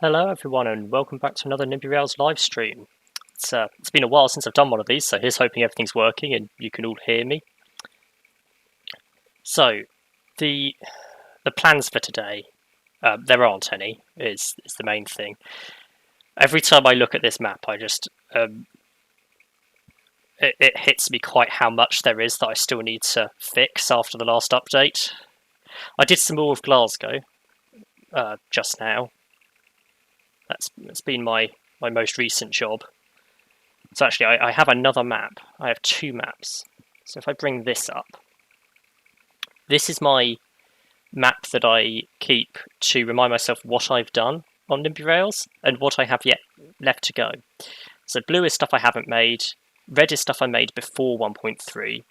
Hello everyone and welcome back to another NIMBY Rails live stream. It's been a while since I've done one of these, so here's hoping everything's working and you can all hear me. So, the plans for today, there aren't any, is the main thing. Every time I look at this map, I just, it hits me quite how much there is that I still need to fix after the last update. I did some more of Glasgow, just now. That's been my most recent job. So actually, I have another map. I have two maps. So if I bring this up, this is my map that I keep to remind myself what I've done on NIMBY Rails and what I have yet left to go. So blue is stuff I haven't made, red is stuff I made before 1.3,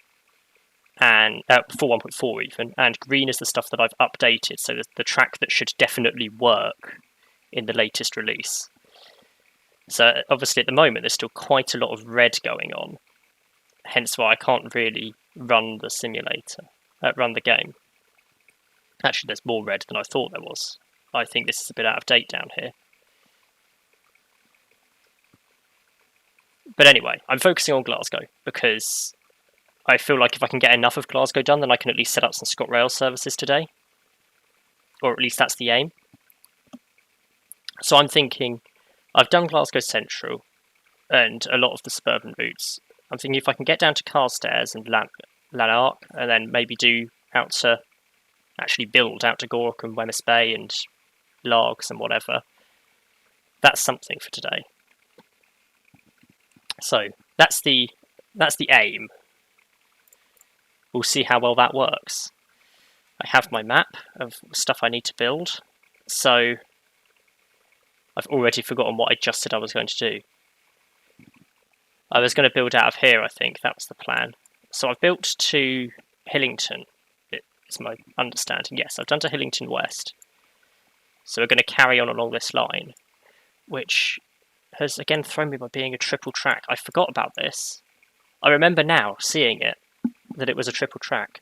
and before 1.4 even, and green is the stuff that I've updated, so the track that should definitely work in the latest release. So obviously at the moment there's still quite a lot of red going on, hence why I can't really run the simulator, run the game. Actually, there's more red than I thought there was. I think this is a bit out of date down here. But anyway, I'm focusing on Glasgow because I feel like if I can get enough of Glasgow done, then I can at least set up some ScotRail services today. Or at least that's the aim. So I'm thinking, I've done Glasgow Central and a lot of the suburban routes. I'm thinking if I can get down to Carstairs and Lanark, and then maybe do out to, actually build out to Gork and Wemyss Bay and Largs and whatever, that's something for today. So that's the aim. We'll see how well that works. I have my map of stuff I need to build, so I've already forgotten what I just said I was going to do. I was going to build out of here, I think. That was the plan. So I've built to Hillington, it's my understanding. Yes, I've done to Hillington West. So we're going to carry on along this line, which has again thrown me by being a triple track. I forgot about this. I remember now seeing it, that it was a triple track.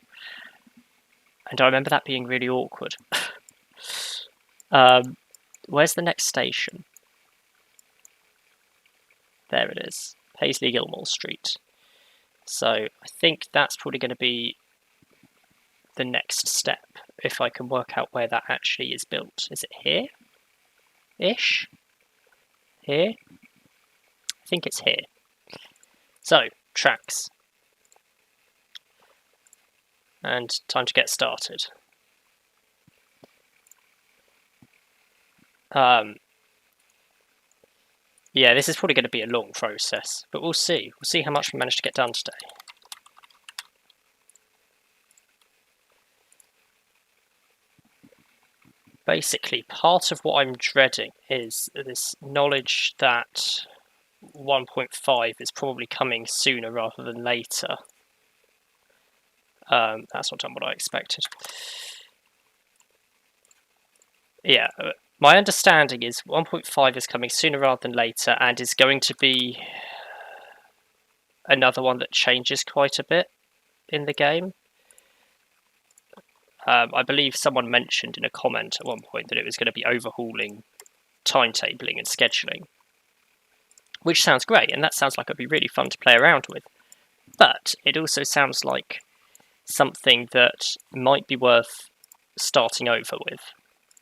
And I remember that being really awkward. Where's the next station? There it is. Paisley Gilmore Street. So I think that's probably going to be the next step, if I can work out where that actually is built. Is it here? Ish? Here? I think it's here. So, tracks. And time to get started. Yeah, this is probably going to be a long process, but we'll see. We'll see how much we manage to get done today. Basically, part of what I'm dreading is this knowledge that 1.5 is probably coming sooner rather than later. That's not done what I expected. Yeah, my understanding is 1.5 is coming sooner rather than later and is going to be another one that changes quite a bit in the game. I believe someone mentioned in a comment at one point that it was going to be overhauling timetabling and scheduling, which sounds great, and that sounds like it'd be really fun to play around with. But it also sounds like something that might be worth starting over with,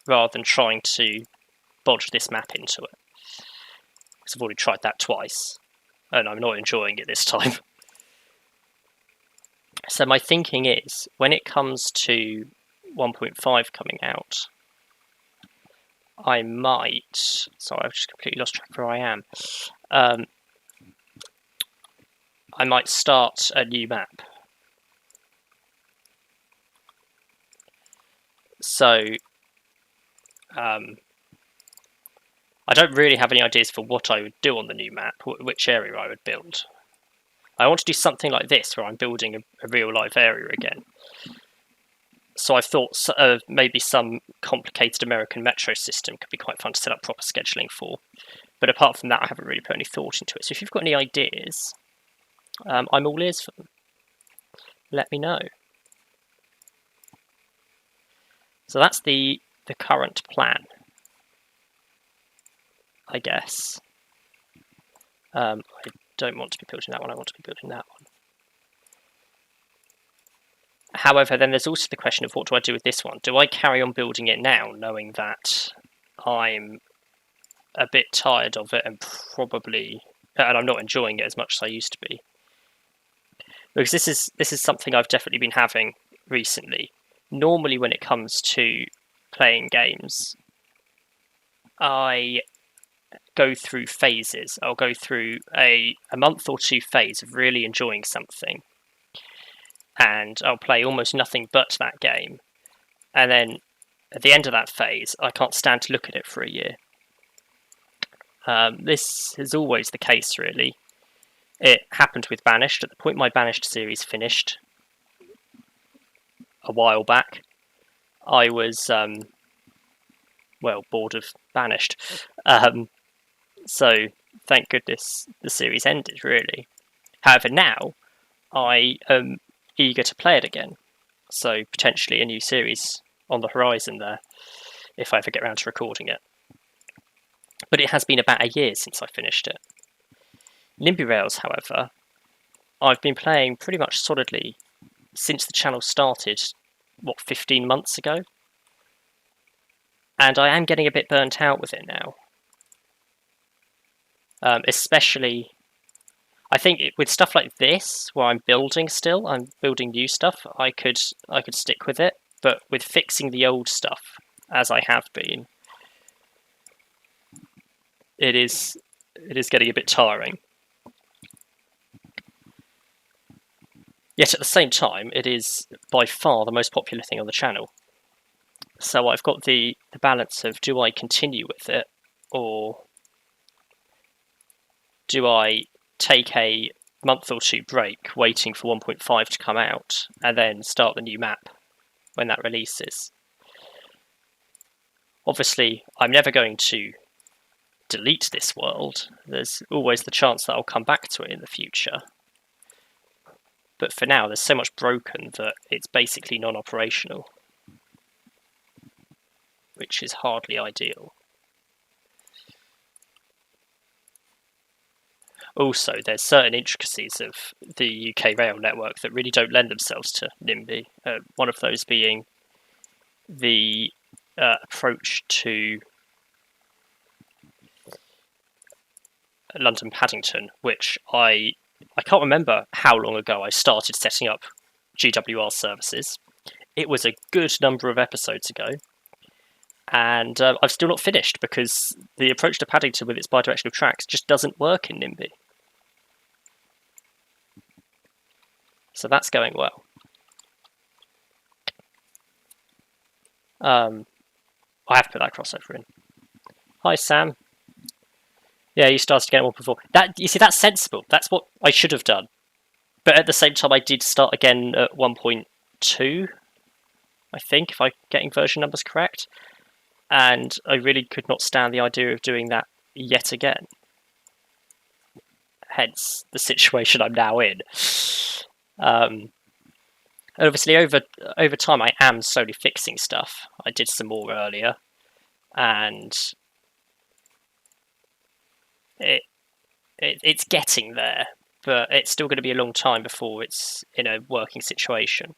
rather than trying to bodge this map into it. Because I've already tried that twice, and I'm not enjoying it this time. So my thinking is, when it comes to 1.5 coming out, I might... Sorry, I've just completely lost track of where I am. I might start a new map. So, I don't really have any ideas for what I would do on the new map, which area I would build. I want to do something like this, where I'm building a real-life area again. So I've thought maybe some complicated American metro system could be quite fun to set up proper scheduling for. But apart from that, I haven't really put any thought into it. So if you've got any ideas, I'm all ears for them. Let me know. So that's the current plan. I guess. I don't want to be building that one, I want to be building that one. However, then there's also the question of what do I do with this one? Do I carry on building it now, knowing that I'm a bit tired of it and I'm not enjoying it as much as I used to be? Because this is something I've definitely been having recently. Normally when it comes to playing games, I go through phases. I'll go through a month or two phase of really enjoying something, and I'll play almost nothing but that game. And then at the end of that phase, I can't stand to look at it for a year. This is always the case, really. It happened with Banished. At the point my Banished series finished a while back, I was, bored of Banished. So, thank goodness the series ended, really. However, now, I am eager to play it again. So, potentially a new series on the horizon there, if I ever get around to recording it. But it has been about a year since I finished it. NIMBY Rails, however, I've been playing pretty much solidly since the channel started, 15 months ago? And I am getting a bit burnt out with it now. Especially, I think with stuff like this, where I'm building new stuff, I could stick with it. But with fixing the old stuff, as I have been, it is getting a bit tiring. Yet at the same time, it is by far the most popular thing on the channel. So I've got the balance of, do I continue with it, or do I take a month or two break waiting for 1.5 to come out and then start the new map when that releases? Obviously, I'm never going to delete this world. There's always the chance that I'll come back to it in the future. But for now, there's so much broken that it's basically non-operational, which is hardly ideal. Also, there's certain intricacies of the UK rail network that really don't lend themselves to NIMBY. One of those being the approach to London Paddington, which I can't remember how long ago I started setting up GWR services. It was a good number of episodes ago, and I've still not finished because the approach to Paddington with its bidirectional tracks just doesn't work in NIMBY. So that's going well. I have to put that crossover in. Hi, Sam. Yeah, you started again at 1.4. You see, that's sensible. That's what I should have done. But at the same time, I did start again at 1.2, I think, if I'm getting version numbers correct. And I really could not stand the idea of doing that yet again. Hence the situation I'm now in. Obviously, over time, I am slowly fixing stuff. I did some more earlier, and it's getting there, but it's still going to be a long time before it's in a working situation.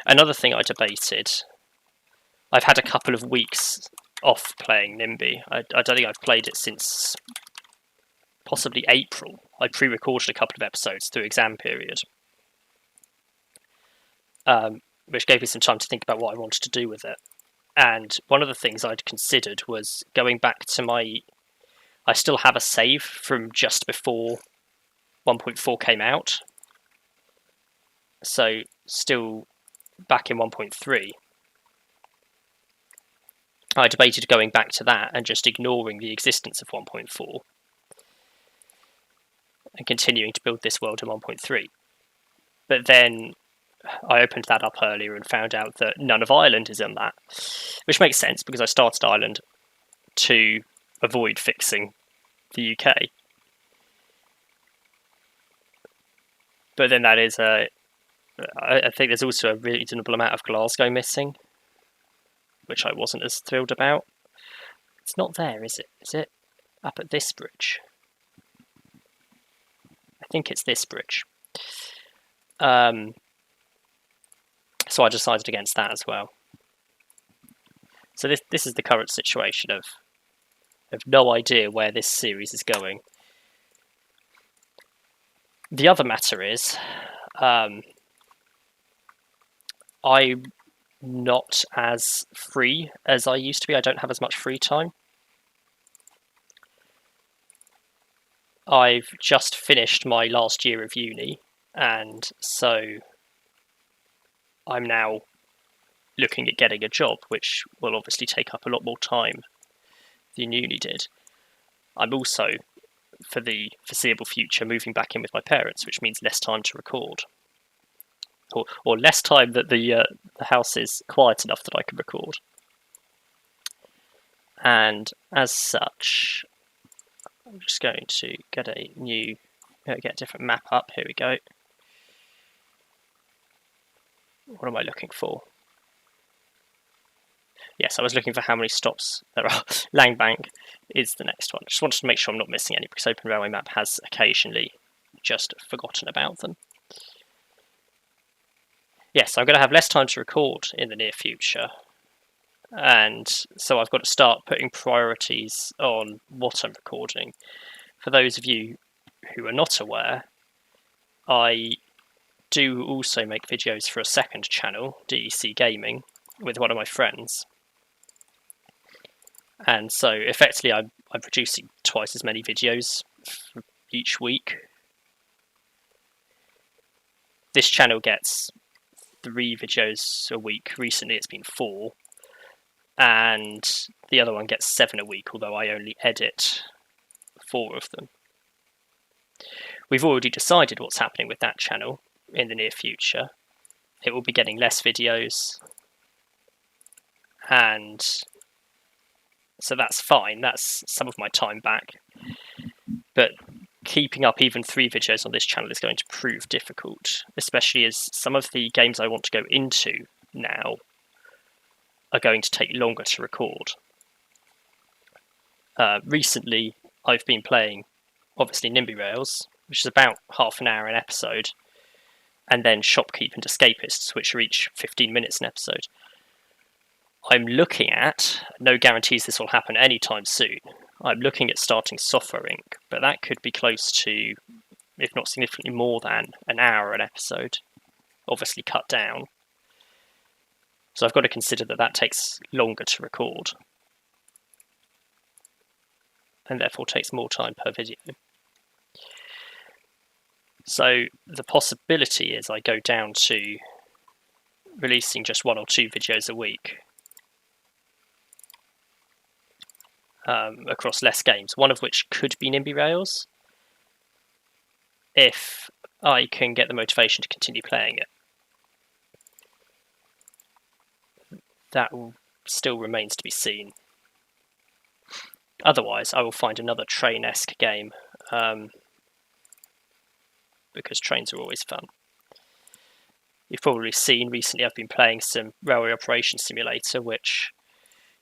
Another thing I debated, I've had a couple of weeks off playing NIMBY. I don't think I've played it since possibly April. I pre-recorded a couple of episodes through exam period, which gave me some time to think about what I wanted to do with it. And one of the things I'd considered was going back to I still have a save from just before 1.4 came out. So still back in 1.3. I debated going back to that and just ignoring the existence of 1.4 and continuing to build this world in 1.3. But then I opened that up earlier and found out that none of Ireland is in that, which makes sense because I started Ireland to avoid fixing the UK. But then that is I think there's also a reasonable amount of Glasgow missing, which I wasn't as thrilled about. It's not there, is it? Is it up at this bridge? I think it's this bridge. So I decided against that as well. So this is the current situation of no idea where this series is going. The other matter is, I'm not as free as I used to be. I don't have as much free time. I've just finished my last year of uni, and so I'm now looking at getting a job, which will obviously take up a lot more time than uni did. I'm also, for the foreseeable future, moving back in with my parents, which means less time to record. Or less time that the house is quiet enough that I can record. And as such, I'm just going to get a different map up. Here we go. What am I looking for? Yes, I was looking for how many stops there are. Langbank is the next one. Just wanted to make sure I'm not missing any, because Open Railway Map has occasionally just forgotten about them. Yes, I'm going to have less time to record in the near future, and so I've got to start putting priorities on what I'm recording. For those of you who are not aware, I do also make videos for a second channel, DEC Gaming, with one of my friends. And so effectively I'm producing twice as many videos each week. This channel gets 3 videos a week. Recently it's been 4. And the other one gets 7 a week, although I only edit 4 of them. We've already decided what's happening with that channel in the near future. It will be getting less videos, and so that's fine. That's some of my time back. But keeping up even 3 videos on this channel is going to prove difficult, especially as some of the games I want to go into now are going to take longer to record. Recently, I've been playing, obviously, NIMBY Rails, which is about half an hour an episode, and then Shopkeep and Escapists, which are each 15 minutes an episode. I'm looking at, no guarantees this will happen anytime soon, I'm looking at starting Software Inc., but that could be close to, if not significantly more than, an hour an episode, obviously cut down. So I've got to consider that that takes longer to record, and therefore takes more time per video. So the possibility is I go down to releasing just 1 or 2 videos a week across less games, one of which could be NIMBY Rails, if I can get the motivation to continue playing it. That still remains to be seen. Otherwise, I will find another train-esque game, because trains are always fun. You've probably seen recently I've been playing some Railway Operations Simulator, which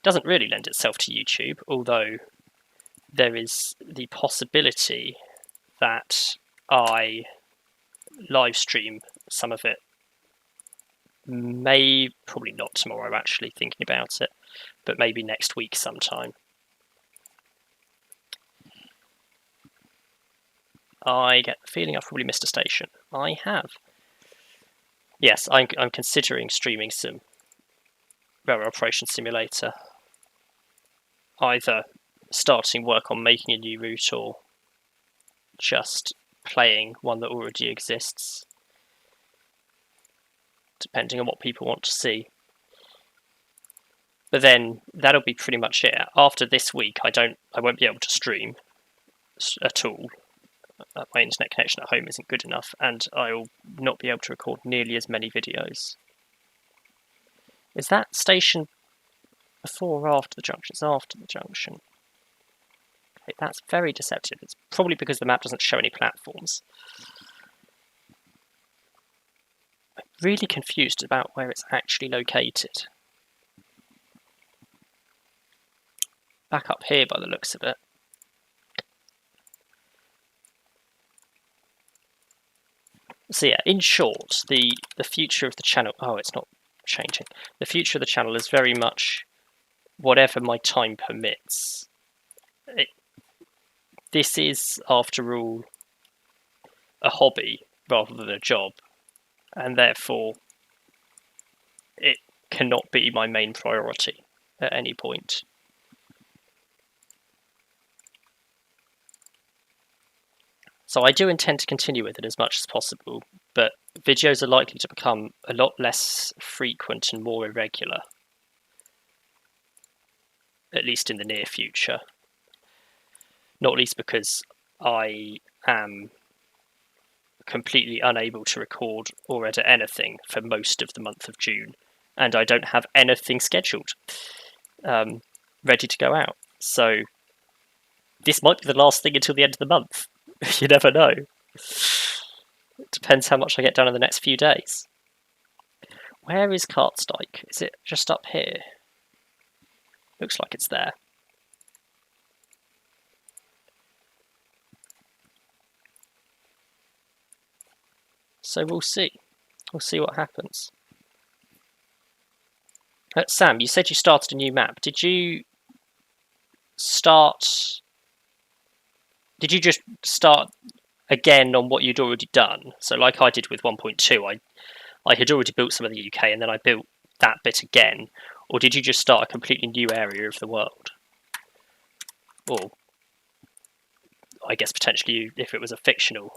doesn't really lend itself to YouTube, although there is the possibility that I live stream some of it. Probably not tomorrow, actually, thinking about it, but maybe next week sometime. I get the feeling I've probably missed a station. I have. Yes, I'm considering streaming some Railway Operations Simulator. Either starting work on making a new route or just playing one that already exists, depending on what people want to see. But then that'll be pretty much it. After this week, I won't be able to stream at all. My internet connection at home isn't good enough, and I'll not be able to record nearly as many videos. Is that station before or after the junction? It's after the junction. Okay, that's very deceptive. It's probably because the map doesn't show any platforms. I'm really confused about where it's actually located. back up here by the looks of it. So yeah, in short, the future of the channel... Oh, it's not changing. The future of the channel is very much whatever my time permits. This is, after all, a hobby rather than a job, and therefore it cannot be my main priority at any point. So I do intend to continue with it as much as possible, but videos are likely to become a lot less frequent and more irregular, at least in the near future. Not least because I am completely unable to record or edit anything for most of the month of June, and I don't have anything scheduled ready to go out. So this might be the last thing until the end of the month. You never know. It depends how much I get done in the next few days. Where is Cartstike? Is it just up here? Looks like it's there. So we'll see. We'll see what happens. Sam, you said you started a new map. Did you just start again on what you'd already done? So like I did with 1.2, I had already built some of the UK and then I built that bit again. Or did you just start a completely new area of the world? Or I guess potentially if it was a fictional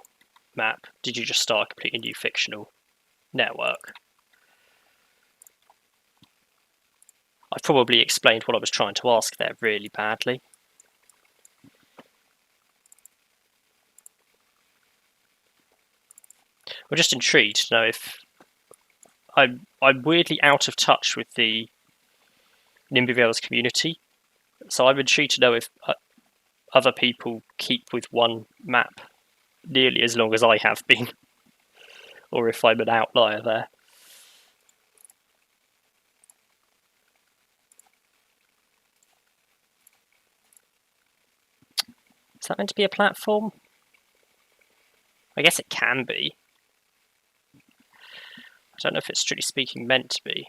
map, did you just start a completely new fictional network? I've probably explained what I was trying to ask there really badly. I'm just intrigued to know if I'm weirdly out of touch with the NIMBY Rails community, so I'm intrigued to know if other people keep with one map nearly as long as I have been, or if I'm an outlier there. Is that meant to be a platform? I guess it can be. I don't know if it's strictly speaking meant to be.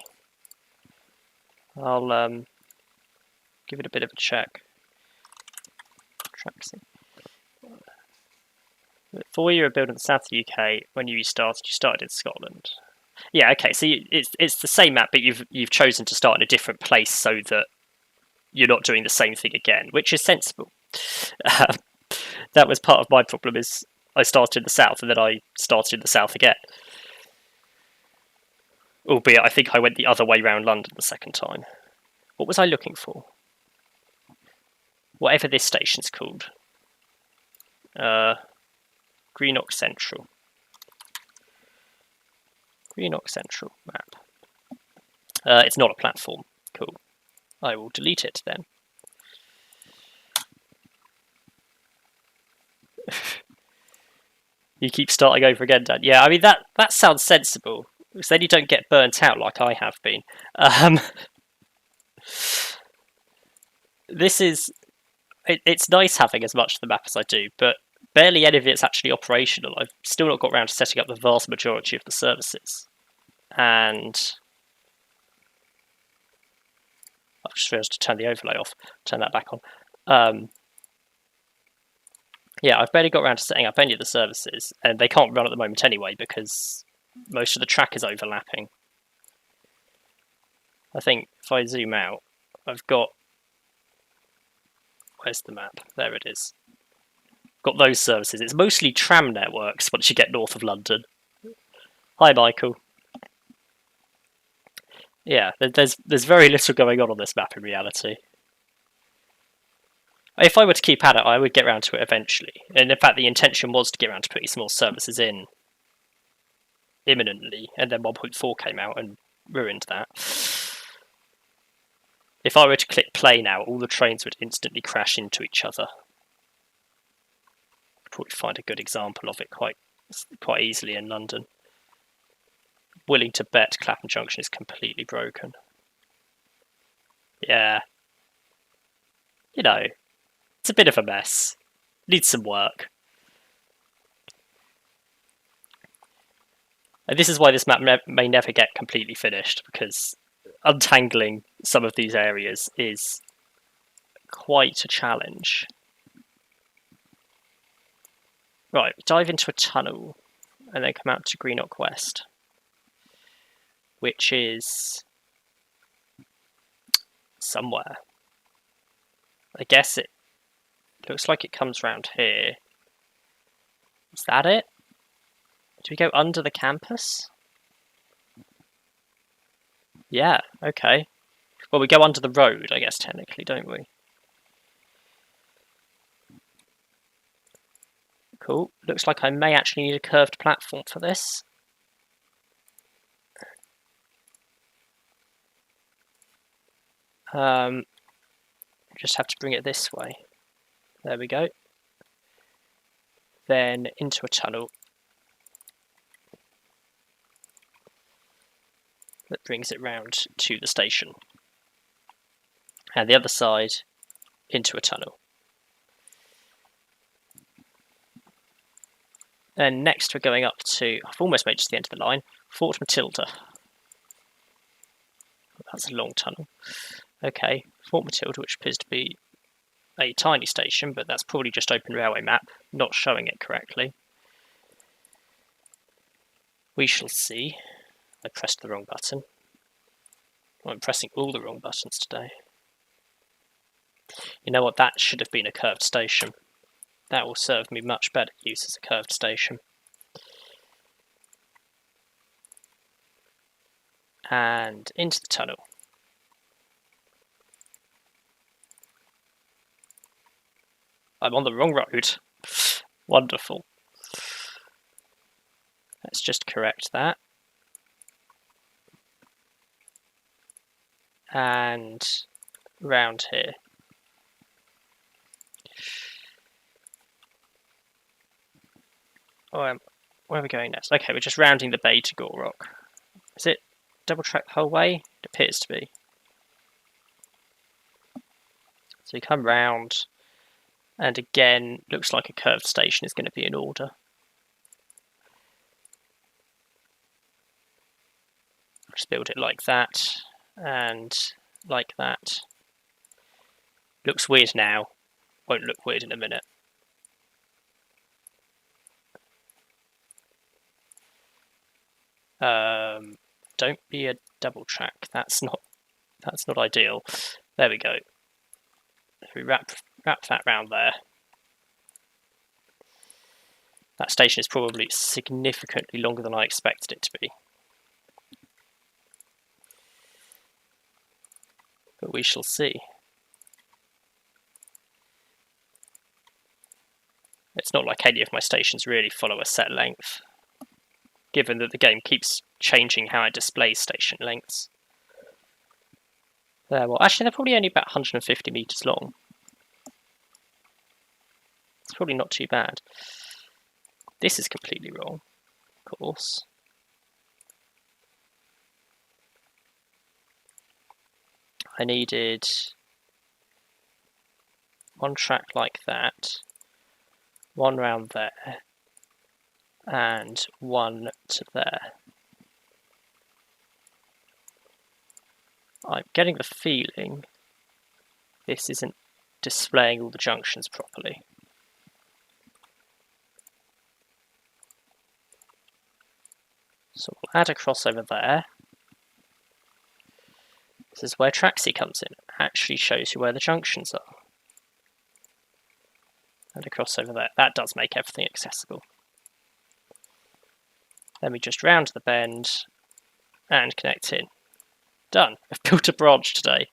I'll give it a bit of a check. Tracksy. Before you were building the south of the UK, when you started in Scotland. Yeah, okay. So it's the same map, but you've chosen to start in a different place so that you're not doing the same thing again, which is sensible. That was part of my problem. Is I started in the south and then I started in the south again. Albeit, I think I went the other way round London the second time. What was I looking for? Whatever this station's called. Greenock Central. Greenock Central map. It's not a platform. Cool. I will delete it then. You keep starting over again, Dan. Yeah, I mean, that sounds sensible. Because then you don't get burnt out like I have been. This is... It's nice having as much of the map as I do, but barely any of it's actually operational. I've still not got around to setting up the vast majority of the services. And... I've just realised to turn the overlay off. Turn that back on. Yeah, I've barely got around to setting up any of the services, and they can't run at the moment anyway because most of the track is overlapping. I think if I zoom out, I've got... Where's the map? There it is. Got those services. It's mostly tram networks once you get north of London. Hi, Michael. Yeah, there's very little going on this map in reality. If I were to keep at it, I would get around to it eventually. And in fact, the intention was to get around to putting some more services in imminently, and then 1.4 came out and ruined that. If I were to click play now, all the trains would instantly crash into each other. I'd probably find a good example of it quite easily in London. Willing to bet Clapham Junction is completely broken. Yeah. you know, it's a bit of a mess. Needs some work. And this is why this map may never get completely finished, because untangling some of these areas is quite a challenge. Right, dive into a tunnel and then come out to Greenock West, which is somewhere. I guess it looks like it comes round here. Is that it? Do we go under the campus? Yeah, okay. Well, we go under the road, I guess, technically, don't we? Cool. Looks like I may actually need a curved platform for this. Just have to bring it this way. There we go. Then into a tunnel that brings it round to the station. And the other side into a tunnel. Then next we're going up to, I've almost made it to the end of the line, Fort Matilda. That's a long tunnel. Okay, Fort Matilda, which appears to be a tiny station, but that's probably just Open Railway map, not showing it correctly. We shall see. I pressed the wrong button. I'm pressing all the wrong buttons today. You know what, that should have been a curved station. That will serve me much better use as a curved station. And into the tunnel. I'm on the wrong road. Wonderful. Let's just correct that. And round here. Oh, where are we going next? Okay, we're just rounding the bay to Gorrock. Is it double track the whole way? It appears to be. So we come round, and again, looks like a curved station is going to be in order. Just build it like that, and like that. Looks weird now, won't look weird in a minute. Don't be a double track. That's not ideal. There we go. If we wrap that round there. That station is probably significantly longer than I expected it to be. But we shall see. It's not like any of my stations really follow a set length, given that the game keeps changing how it displays station lengths. Well, actually they're probably only about 150 meters long. It's probably not too bad. This is completely wrong, of course. I needed one track like that, one round there, and one to there. I'm getting the feeling this isn't displaying all the junctions properly. So we'll add a crossover there. This is where Traxi comes in. It actually shows you where the junctions are. And a crossover there. That does make everything accessible. Then we just round the bend and connect in. Done. I've built a branch today.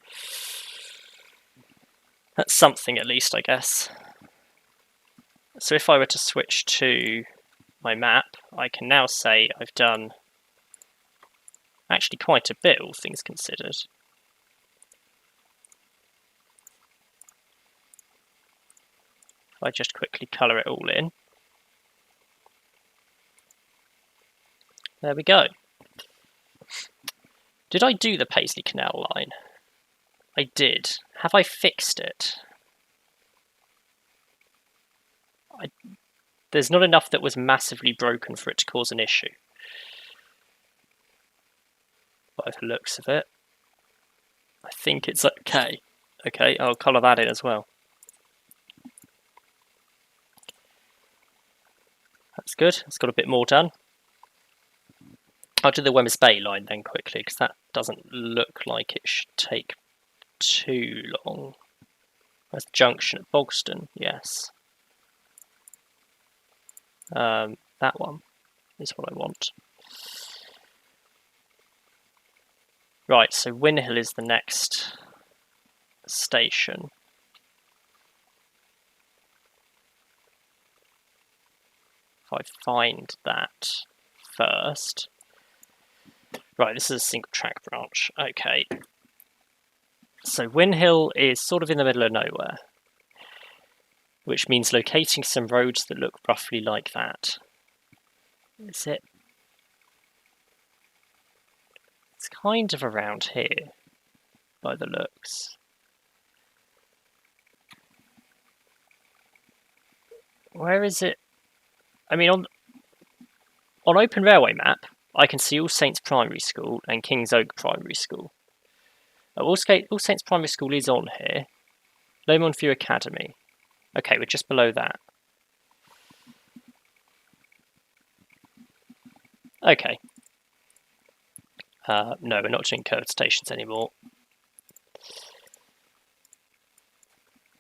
That's something at least, I guess. So if I were to switch to my map, I can now say I've done actually quite a bit, all things considered. If I just quickly colour it all in. There we go. Did I do the Paisley Canal line? I did. Have I fixed it? there's not enough that was massively broken for it to cause an issue. By the looks of it. I think it's okay. Okay, I'll colour that in as well. That's good. It's got a bit more done. I'll do the Wemyss Bay line then quickly, because that doesn't look like it should take too long. That's the junction at Bogston, yes. That one is what I want. Right, so Winhill is the next station. If I find that first. Right, this is a single track branch. Okay. So Winhill is sort of in the middle of nowhere, which means locating some roads that look roughly like that. Is it? It's kind of around here, by the looks. Where is it? I mean, on Open Railway Map, I can see All Saints Primary School and King's Oak Primary School. All Saints Primary School is on here. Lomond View Academy. Okay, we're just below that. Okay. No, we're not doing curved stations anymore.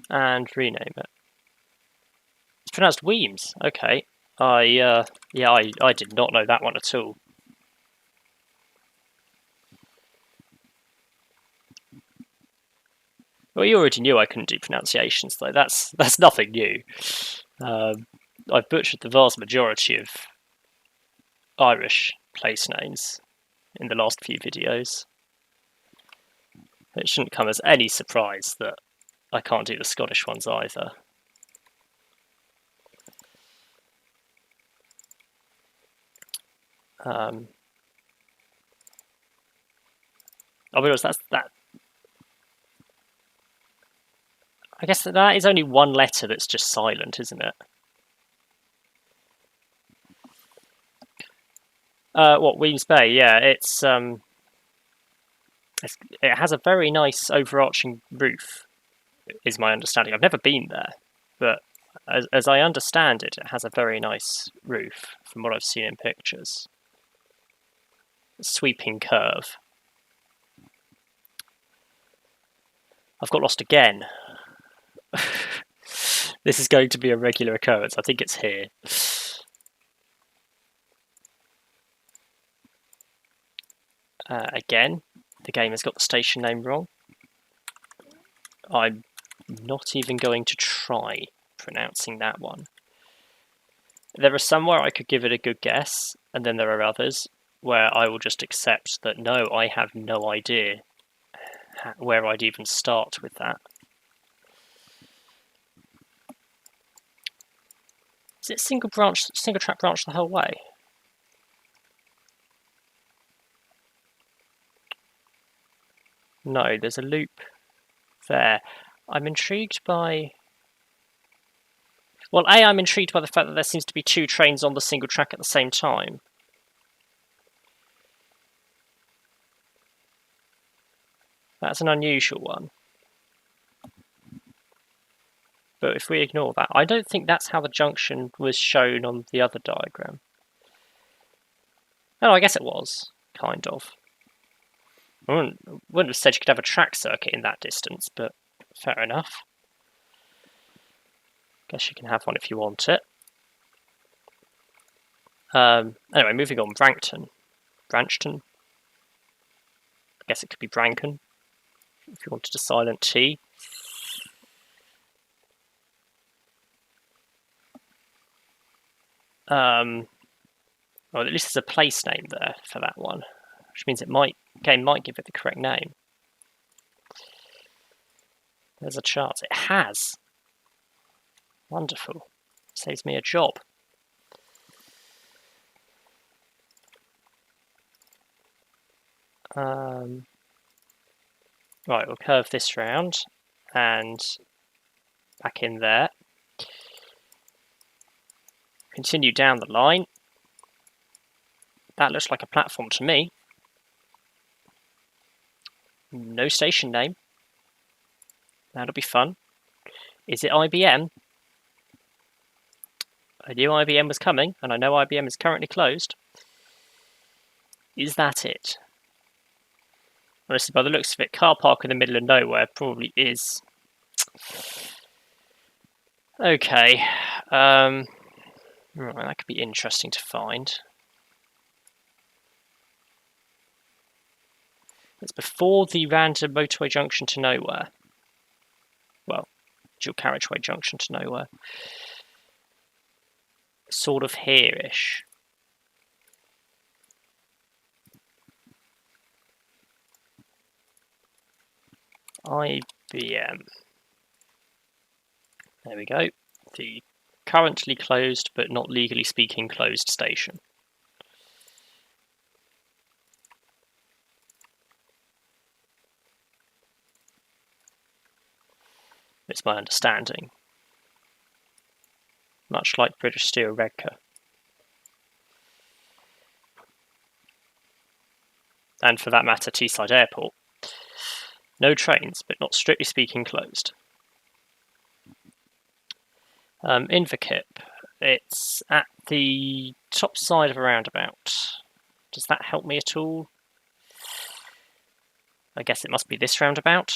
And rename it. It's pronounced Weems. Okay. I did not know that one at all. Well, you already knew I couldn't do pronunciations, though. That's nothing new. I've butchered the vast majority of Irish place names in the last few videos. It shouldn't come as any surprise that I can't do the Scottish ones either. I'll be honest, that. I guess that is only one letter that's just silent, isn't it? What, Weems Bay? Yeah, it has a very nice overarching roof, is my understanding. I've never been there, but as I understand it, it has a very nice roof from what I've seen in pictures. A sweeping curve. I've got lost again. This is going to be a regular occurrence. I think it's here. Again, the game has got the station name wrong. I'm not even going to try pronouncing that one. There are some where I could give it a good guess, and then there are others where I will just accept that no, I have no idea where I'd even start with that. Is it single track branch the whole way? No, there's a loop there. I'm intrigued by... Well, A, I'm intrigued by the fact that there seems to be two trains on the single track at the same time. That's an unusual one. But if we ignore that, I don't think that's how the junction was shown on the other diagram. Oh, I guess it was, kind of. I wouldn't have said you could have a track circuit in that distance, but fair enough. Guess you can have one if you want it. Anyway, moving on, Branchton. I guess it could be Branken, if you wanted a silent T. Well, at least there's a place name there for that one, which means game might give it the correct name. There's a chart. It has. Wonderful. Saves me a job. Right, we'll curve this round and back in there. Continue down the line. That looks like a platform to me. No station name. That'll be fun. Is it IBM? I knew IBM was coming, and I know IBM is currently closed. Is that it? Honestly, by the looks of it, car park in the middle of nowhere probably is. Okay. Right, that could be interesting to find. It's before the random motorway junction to nowhere. Well, dual carriageway junction to nowhere. Sort of here-ish. IBM. There we go. The currently closed, but not legally speaking closed station. It's my understanding. Much like British Steel Redcar. And for that matter, Teesside Airport. No trains, but not strictly speaking closed. Inverkip. It's at the top side of a roundabout. Does that help me at all? I guess it must be this roundabout.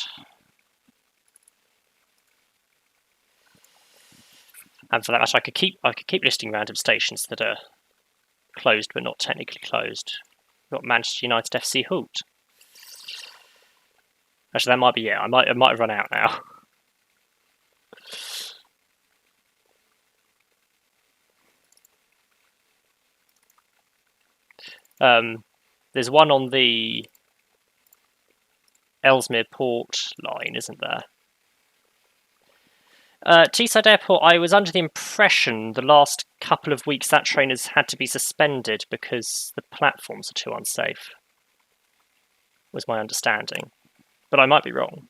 And for that matter, I could keep listing random stations that are closed but not technically closed. We've got Manchester United FC Holt. Actually, that might be it. I might have run out now. There's one on the Ellesmere Port line, isn't there? Teesside Airport, I was under the impression the last couple of weeks that train has had to be suspended because the platforms are too unsafe, was my understanding. But I might be wrong.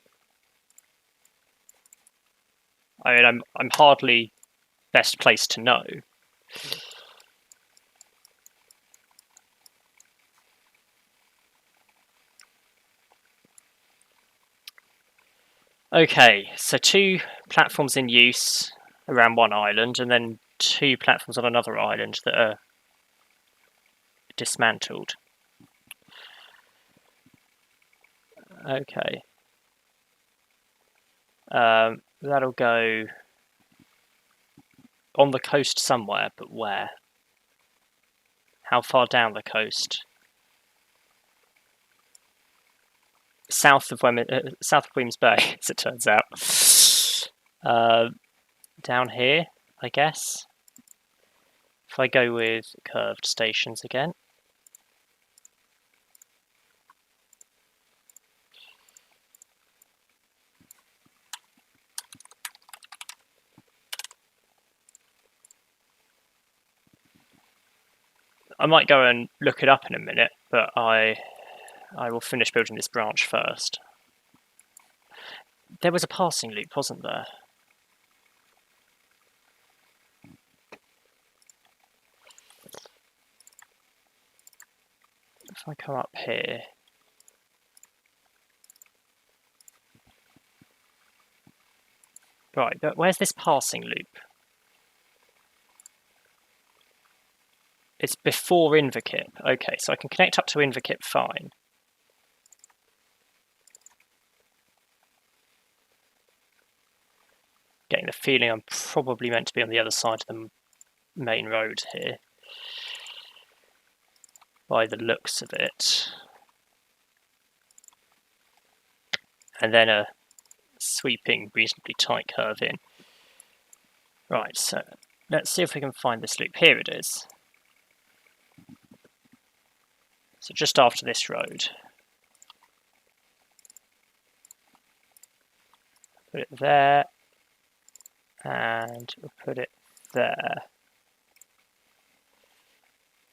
I mean, I'm hardly best placed to know. Okay, so 2 platforms in use around one island, and then 2 platforms on another island that are dismantled. Okay. That'll go on the coast somewhere, but where? How far down the coast? South of Weems Bay, as it turns out. Down here, I guess. If I go with curved stations again. I might go and look it up in a minute, but I will finish building this branch first. There was a passing loop, wasn't there? If I come up here... Right, but where's this passing loop? It's before Inverkip. Okay, so I can connect up to Inverkip fine. Getting the feeling I'm probably meant to be on the other side of the main road here. By the looks of it. And then a sweeping, reasonably tight curve in. Right, so let's see if we can find this loop. Here it is. So just after this road. Put it there. And we'll put it there.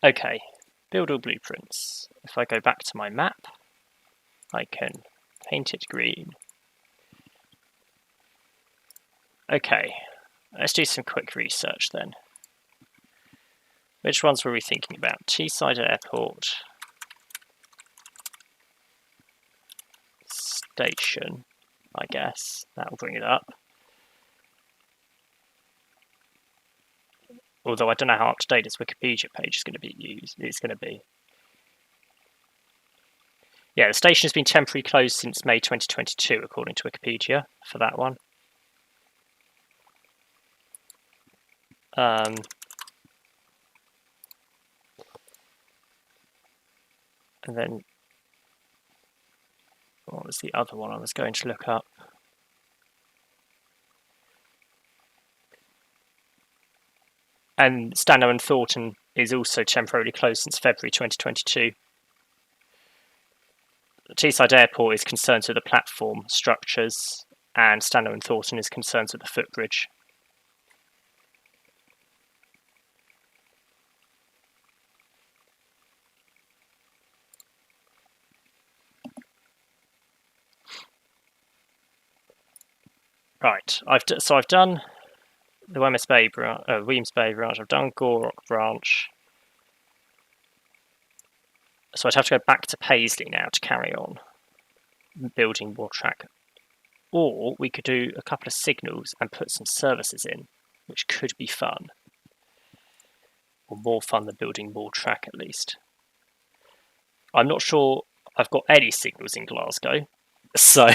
Okay, build all blueprints. If I go back to my map, I can paint it green. Okay, let's do some quick research then. Which ones were we thinking about? Teesside Airport. Station, I guess. That'll bring it up. Although I don't know how up to date this Wikipedia page is going to be used. It's going to be. Yeah, the station has been temporarily closed since May 2022, according to Wikipedia, for that one. And then, what was the other one I was going to look up? And Stanlow and Thornton is also temporarily closed since February 2022. Teesside Airport is concerned with the platform structures, and Stanlow and Thornton is concerned with the footbridge. Right, I've done the Weems Bay branch, I've done Gorrock branch. So I'd have to go back to Paisley now to carry on building more track. Or we could do a couple of signals and put some services in, which could be fun. Or more fun than building more track, at least. I'm not sure I've got any signals in Glasgow, so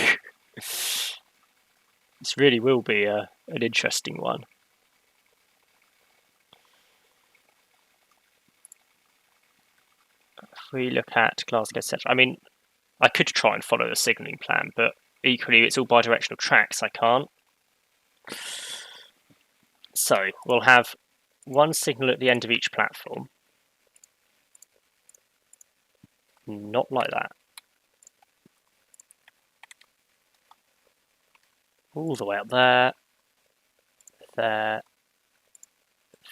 this really will be an interesting one. If we look at Glasgow Central, I mean, I could try and follow the signalling plan, but equally it's all bi-directional tracks, I can't. So we'll have one signal at the end of each platform. Not like that. All the way up there. There.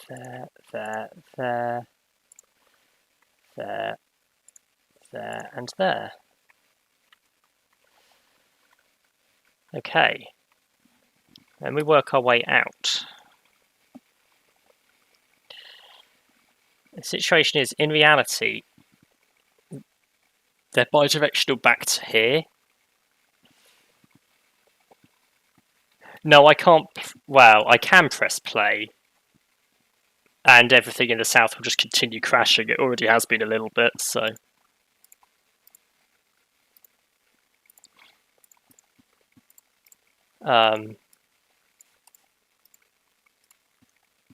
There. There. There. There. There. And there. Okay. Then we work our way out. The situation is, in reality, they're bi-directional back to here. No, I can't. Well, I can press play, and everything in the south will just continue crashing. It already has been a little bit, so.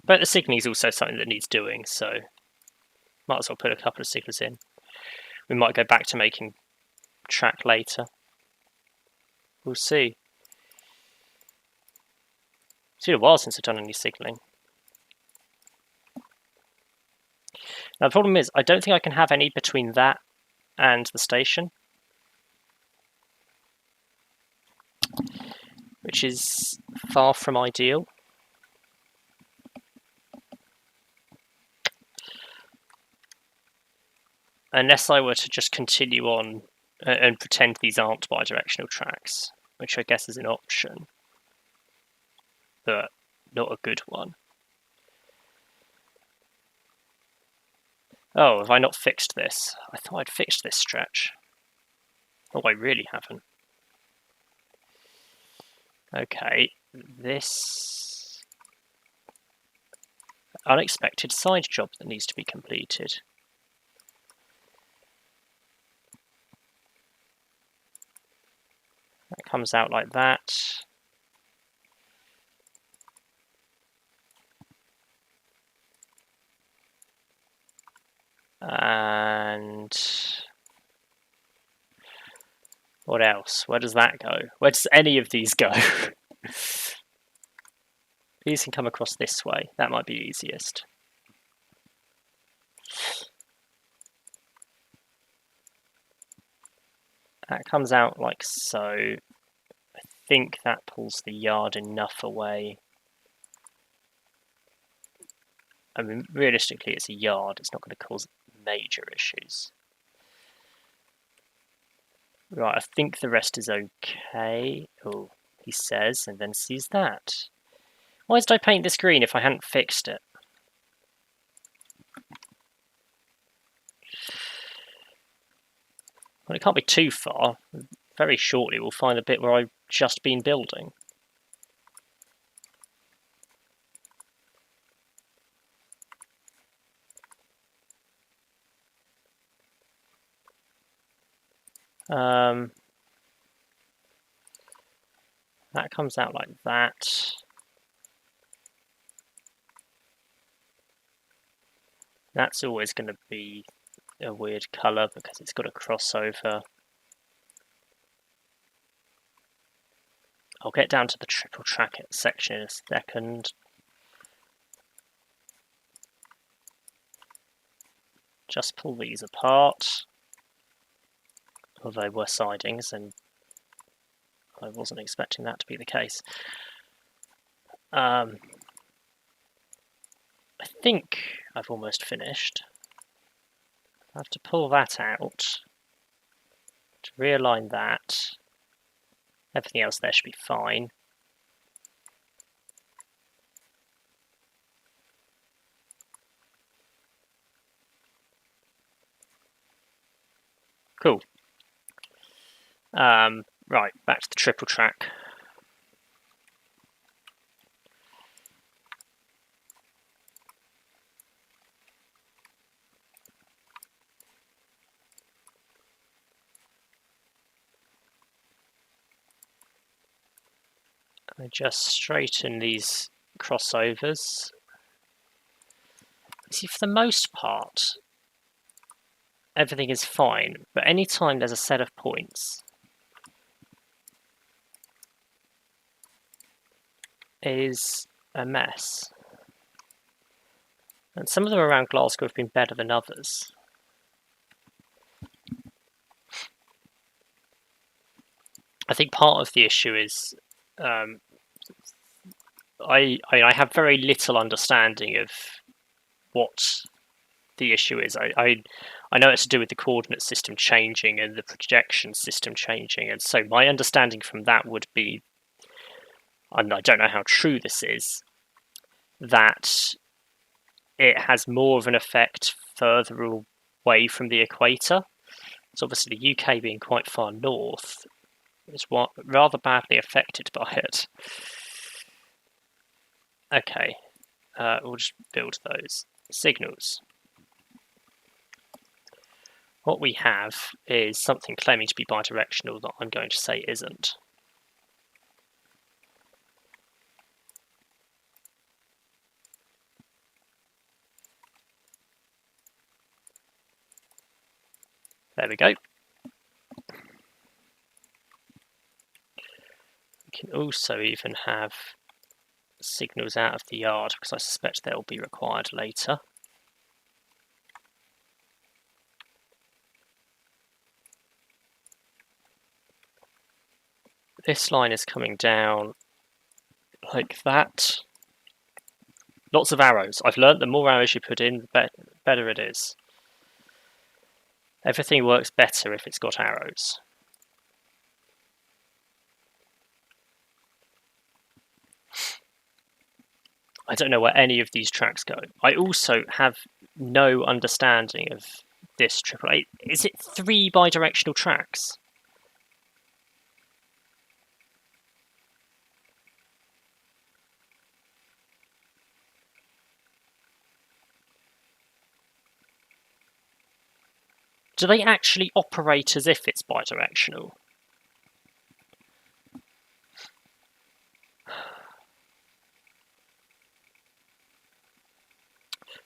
But the signalling is also something that needs doing, so might as well put a couple of signals in. We might go back to making track later. We'll see. It's been a while since I've done any signalling. Now the problem is, I don't think I can have any between that and the station, which is far from ideal. Unless I were to just continue on and pretend these aren't bi-directional tracks, which I guess is an option, but not a good one. Oh, have I not fixed this? I thought I'd fixed this stretch. Oh, I really haven't. Okay, this unexpected side job that needs to be completed. That comes out like that. And what else? Where does that go? Where does any of these go? These can come across this way. That might be easiest. That comes out like so. I think that pulls the yard enough away. I mean, realistically, it's a yard. It's not going to cause major issues. Right, I think the rest is okay. Oh, he says, and then sees that. Why did I paint this green if I hadn't fixed it? Well, it can't be too far. Very shortly we'll find a bit where I've just been building. That comes out like that. That's always going to be a weird colour because it's got a crossover. I'll get down to the triple track section in a second. Just pull these apart. Although we're sidings, and I wasn't expecting that to be the case. I think I've almost finished. I have to pull that out to realign that. Everything else there should be fine. Cool. Right, back to the triple track. I just straighten these crossovers. See, for the most part, everything is fine, but anytime there's a set of points, is a mess. And some of them around Glasgow have been better than others. I think part of the issue is I have very little understanding of what the issue is. I know it's to do with the coordinate system changing and the projection system changing, and so my understanding from that would be, and I don't know how true this is, that it has more of an effect further away from the equator. So obviously the UK being quite far north is rather badly affected by it. Okay, we'll just build those signals. What we have is something claiming to be bidirectional that I'm going to say isn't. There we go. We can also even have signals out of the yard because I suspect they'll be required later. This line is coming down like that. Lots of arrows. I've learned the more arrows you put in, the better it is. Everything works better if it's got arrows. I don't know where any of these tracks go. I also have no understanding of this triple A. Is it 3 bidirectional tracks? Do they actually operate as if it's bidirectional?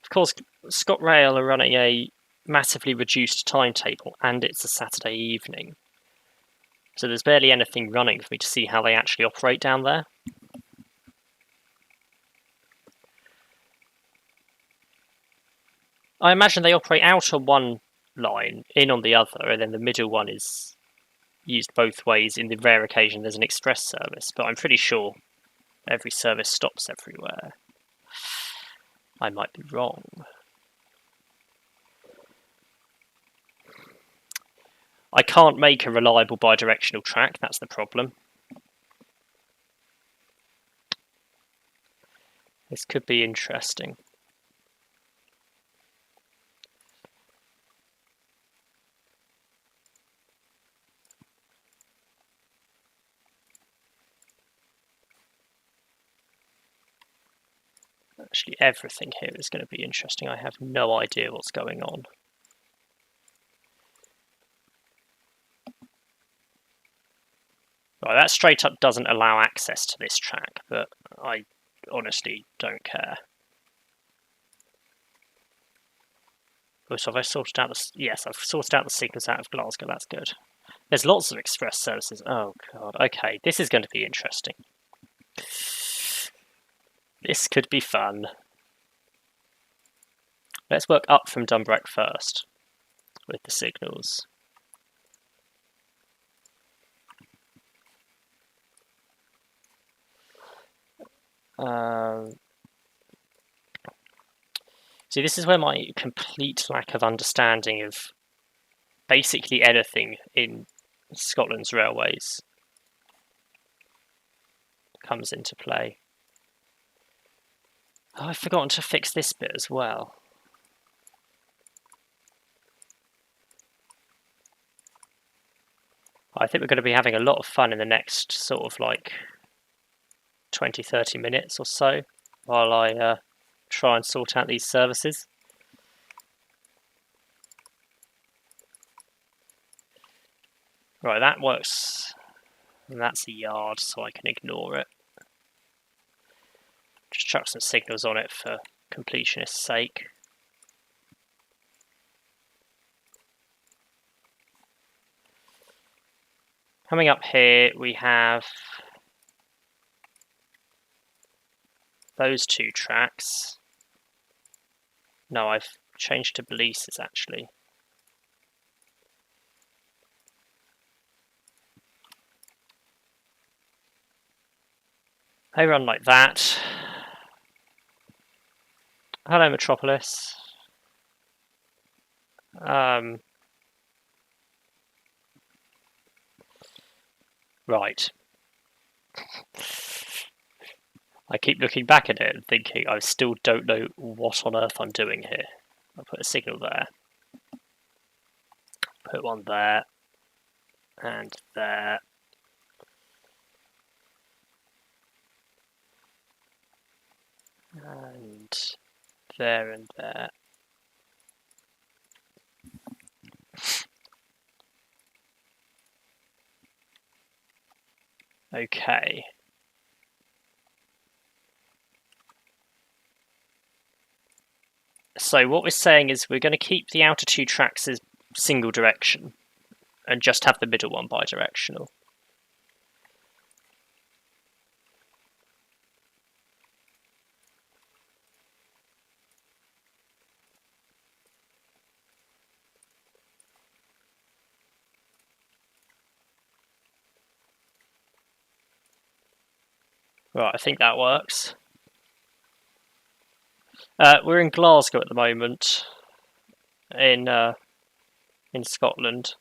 Of course, ScotRail are running a massively reduced timetable, and it's a Saturday evening. So there's barely anything running for me to see how they actually operate down there. I imagine they operate out on one line, in on the other, and then the middle one is used both ways in the rare occasion there's an express service, but I'm pretty sure every service stops everywhere. I might be wrong. I can't make a reliable bidirectional track, that's the problem. This could be interesting. Actually, everything here is going to be interesting. I have no idea what's going on. Right, that straight up doesn't allow access to this track, but I honestly don't care. Oh, so have I sorted out the... Yes, I've sorted out the signals out of Glasgow, that's good. There's lots of express services. Oh god, okay, this is going to be interesting. This could be fun. Let's work up from Dumbreck first with the signals. See, this is where my complete lack of understanding of basically anything in Scotland's railways comes into play. Oh, I've forgotten to fix this bit as well. I think we're going to be having a lot of fun in the next sort of like 20-30 minutes or so while I try and sort out these services. Right, that works. And that's a yard, so I can ignore it. Just chuck some signals on it for completionist's sake. Coming up here, we have those two tracks. No, I've changed to Belises actually. They run like that. Hello, Metropolis. Right. I keep looking back at it and thinking I still don't know what on earth I'm doing here. I'll put a signal there. Put one there. And there. And there and there. Okay. So what we're saying is we're going to keep the outer two tracks as single direction and just have the middle one bidirectional. Right, I think that works. We're in Glasgow at the moment, in Scotland,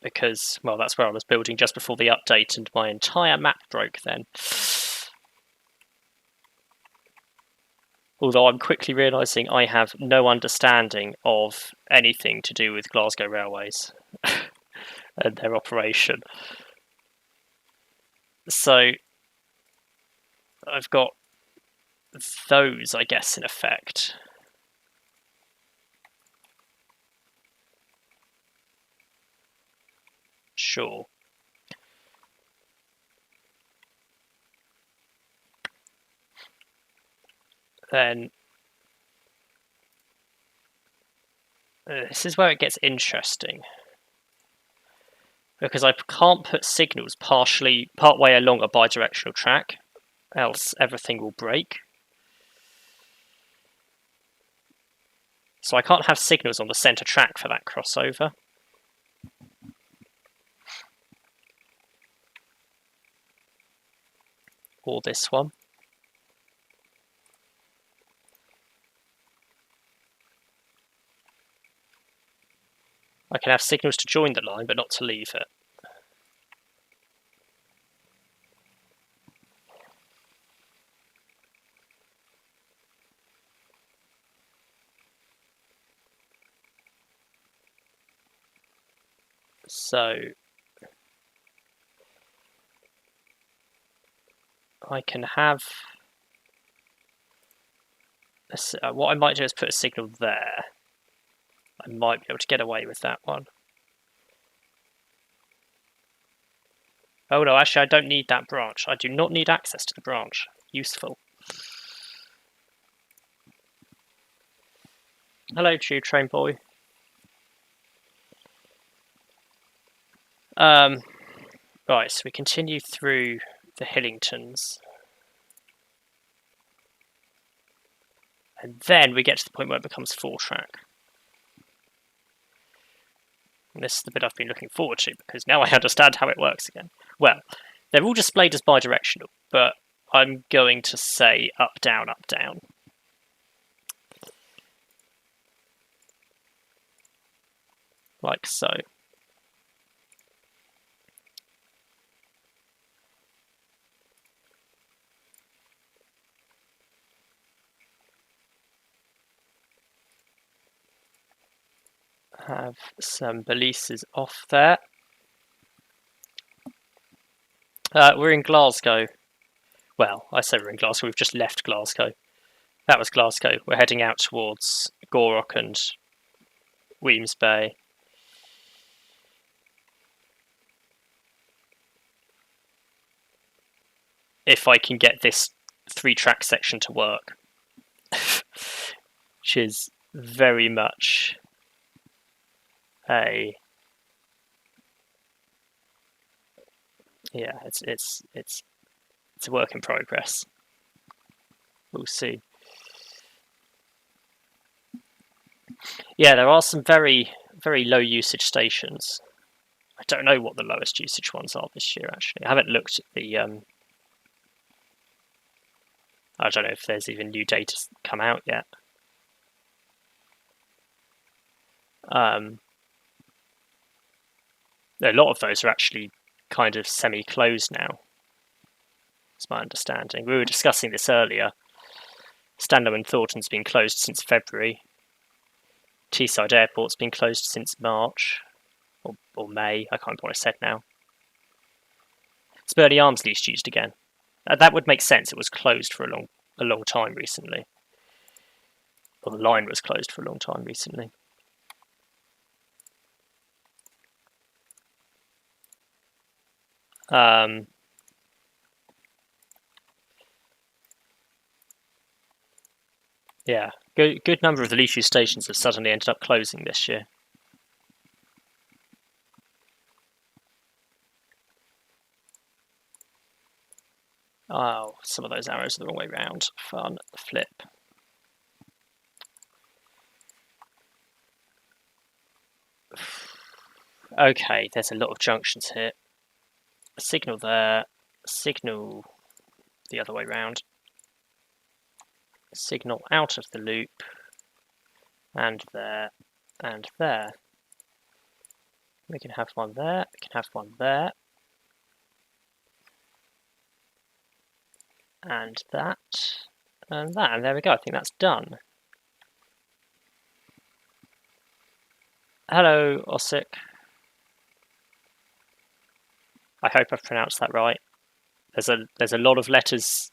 because, well, that's where I was building just before the update, and my entire map broke then. Although I'm quickly realising I have no understanding of anything to do with Glasgow Railways and their operation. So I've got those, I guess, in effect. Sure. Then this is where it gets interesting, because I can't put signals partway along a bidirectional track, else everything will break. So I can't have signals on the centre track for that crossover. Or this one. I can have signals to join the line, but not to leave it. So I can have... what I might do is put a signal there. I might be able to get away with that one. Oh no, actually I don't need that branch. I do not need access to the branch. Useful. Hello, Tube Train Boy. Right, so we continue through the Hillingtons. And then we get to the point where it becomes 4-track. And this is the bit I've been looking forward to, because now I understand how it works again. Well, they're all displayed as bidirectional, but I'm going to say up, down, up, down. Like so. Have some balises off there. We're in Glasgow. Well, I say we're in Glasgow, we've just left Glasgow. That was Glasgow. We're heading out towards Gorock and Weems Bay. If I can get this 3-track section to work. Which is very much a... Yeah, it's a work in progress. We'll see. Yeah, there are some very, very low usage stations. I don't know what the lowest usage ones are this year, actually. I haven't looked at the... I don't know if there's even new data come out yet. A lot of those are actually kind of semi-closed now. That's my understanding. We were discussing this earlier. Stanlow and Thornton's been closed since February. Teesside Airport's been closed since March. Or May, I can't remember what I said now. Spurley Arms least used again. That would make sense, it was closed for a long time recently. Or the line was closed for a long time recently. Yeah, good number of the least used stations have suddenly ended up closing this year. Oh, some of those arrows are the wrong way round. Fun. Flip. Okay, there's a lot of junctions here. A signal there. Signal the other way round. Signal out of the loop. And there. And there. We can have one there. We can have one there. And that. And that. And there we go. I think that's done. Hello, Ossic. I hope I've pronounced that right. There's a lot of letters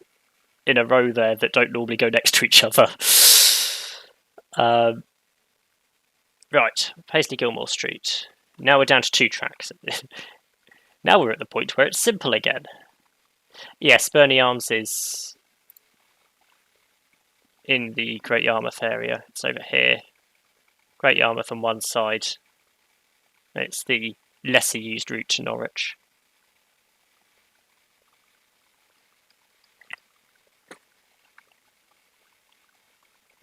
in a row there that don't normally go next to each other. Right, Paisley Gilmore Street. Now we're down to 2 tracks. Now we're at the point where it's simple again. Yes, Burney Arms is in the Great Yarmouth area. It's over here. Great Yarmouth on one side. It's the lesser used route to Norwich.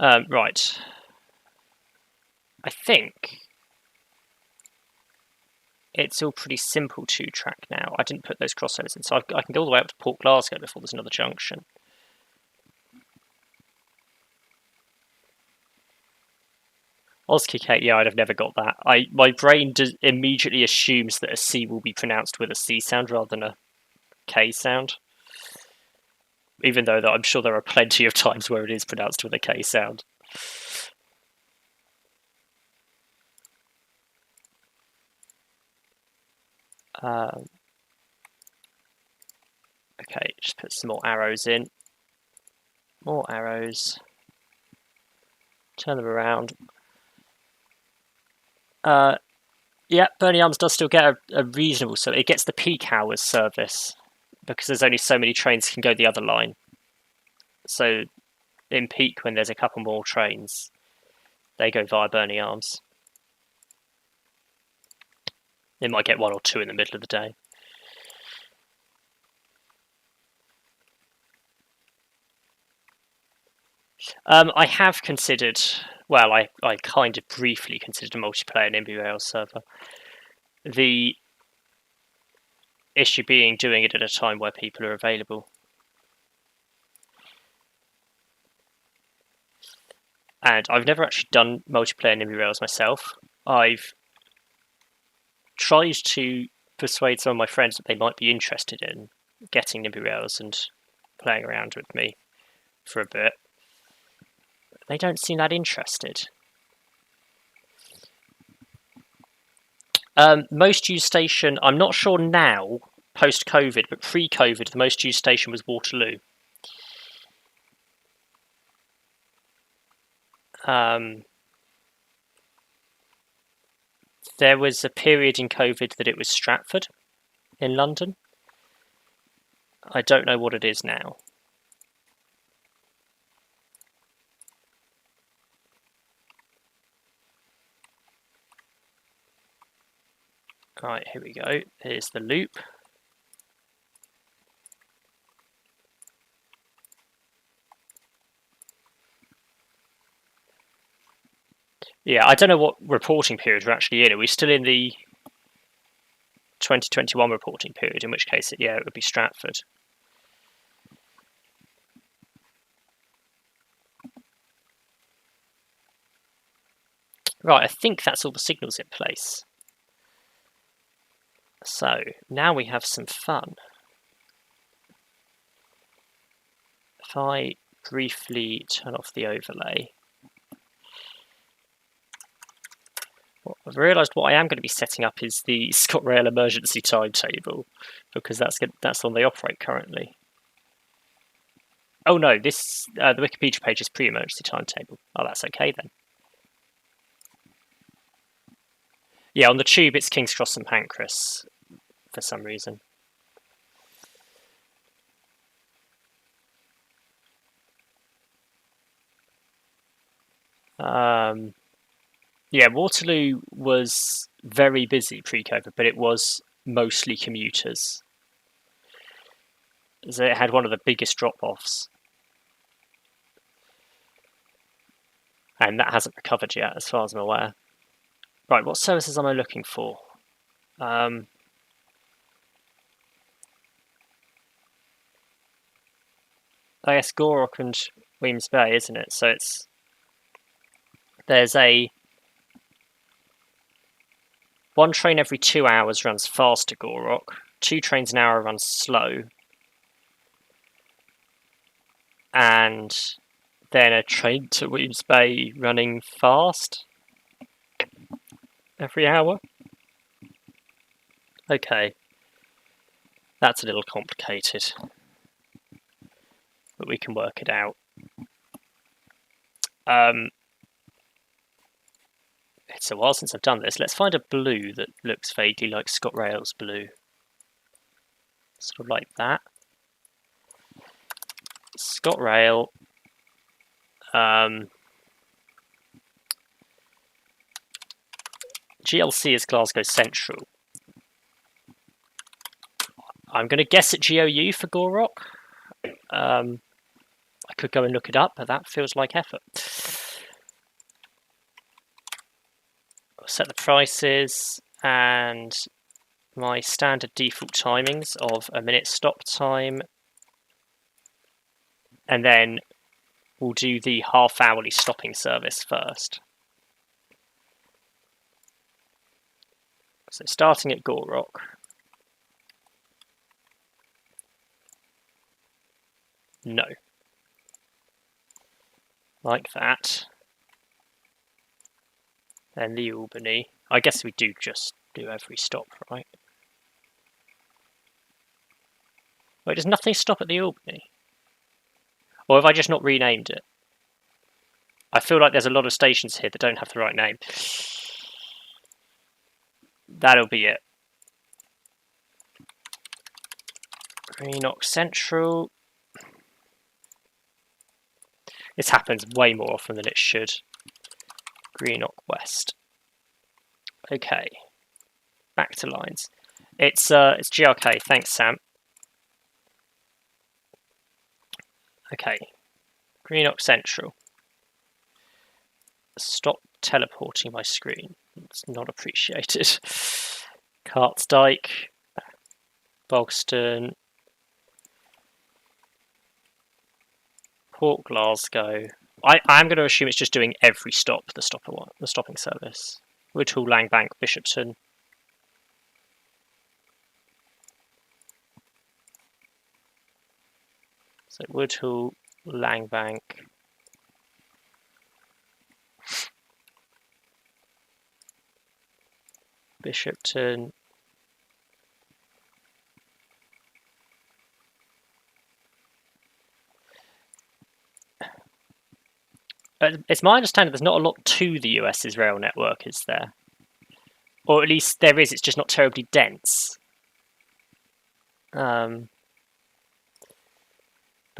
Right. I think it's all pretty simple 2-track now. I didn't put those crossovers in, so I can go all the way up to Port Glasgow before there's another junction. Oskikate, yeah, I'd have never got that. My brain immediately assumes that a C will be pronounced with a C sound rather than a K sound. Even though I'm sure there are plenty of times where it is pronounced with a K sound. Okay, just put some more arrows in. More arrows. Turn them around. Yeah, Burnley Arms does still get a reasonable, so it gets the peak hours service because there's only so many trains can go the other line. So in peak, when there's a couple more trains, they go via Burnley Arms. It might get one or two in the middle of the day. I have considered, well, I kind of briefly considered a multiplayer NIMBY Rails server. The issue being doing it at a time where people are available. And I've never actually done multiplayer NIMBY Rails myself. I've tried to persuade some of my friends that they might be interested in getting NIMBY Rails and playing around with me for a bit. They don't seem that interested. Most used station, I'm not sure now, post-COVID, but pre-COVID, the most used station was Waterloo. There was a period in COVID that it was Stratford in London. I don't know what it is now. Right, here we go. Here's the loop. Yeah, I don't know what reporting period we're actually in. Are we still in the 2021 reporting period? In which case, it would be Stratford. Right, I think that's all the signals in place. So, now we have some fun. If I briefly turn off the overlay, I've realised what I am going to be setting up is the ScotRail emergency timetable, because that's on the operate currently. Oh no, the Wikipedia page is pre-emergency timetable. Oh, that's okay then. Yeah, on the tube it's King's Cross and Pancras for some reason. Yeah, Waterloo was very busy pre-COVID, but it was mostly commuters. So it had one of the biggest drop-offs. And that hasn't recovered yet, as far as I'm aware. Right, what services am I looking for? I guess Gorrock and Weems Bay, isn't it? So there's one train every 2 hours runs fast to Gorrock, 2 trains an hour runs slow, and then a train to Weems Bay running fast every hour. Okay, that's a little complicated, but we can work it out. It's a while since I've done this. Let's find a blue that looks vaguely like ScotRail's blue. Sort of like that. ScotRail. GLC is Glasgow Central. I'm going to guess at GOU for Gorrock. I could go and look it up, but that feels like effort. I'll set the prices and my standard default timings of a minute stop time, and then we'll do the half-hourly stopping service first. So starting at Gorrock. No. Like that. And the Albany. I guess we do just do every stop, right? Wait, does nothing stop at the Albany? Or have I just not renamed it? I feel like there's a lot of stations here that don't have the right name. That'll be it. Greenock Central. This happens way more often than it should. Greenock West. Okay. Back to lines. It's GRK. Thanks, Sam. Okay. Greenock Central. Stop teleporting my screen. It's not appreciated. Cartsdyke. Bogston. Port Glasgow. I'm going to assume it's just doing every stop, the stopping service. Woodhall, Langbank, Bishopton. So Woodhall, Langbank. Bishopton. It's my understanding there's not a lot to the US's rail network, is there? Or at least there is, it's just not terribly dense. But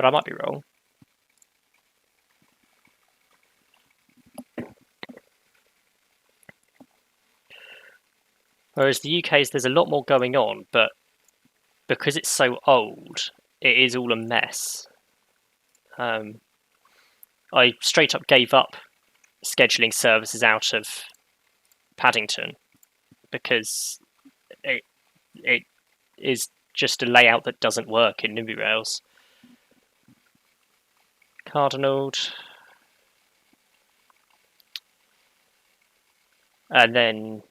I might be wrong. Whereas the UK's, there's a lot more going on, but because it's so old, it is all a mess. I straight up gave up scheduling services out of Paddington because it is just a layout that doesn't work in NIMBY Rails. Cardinal. And then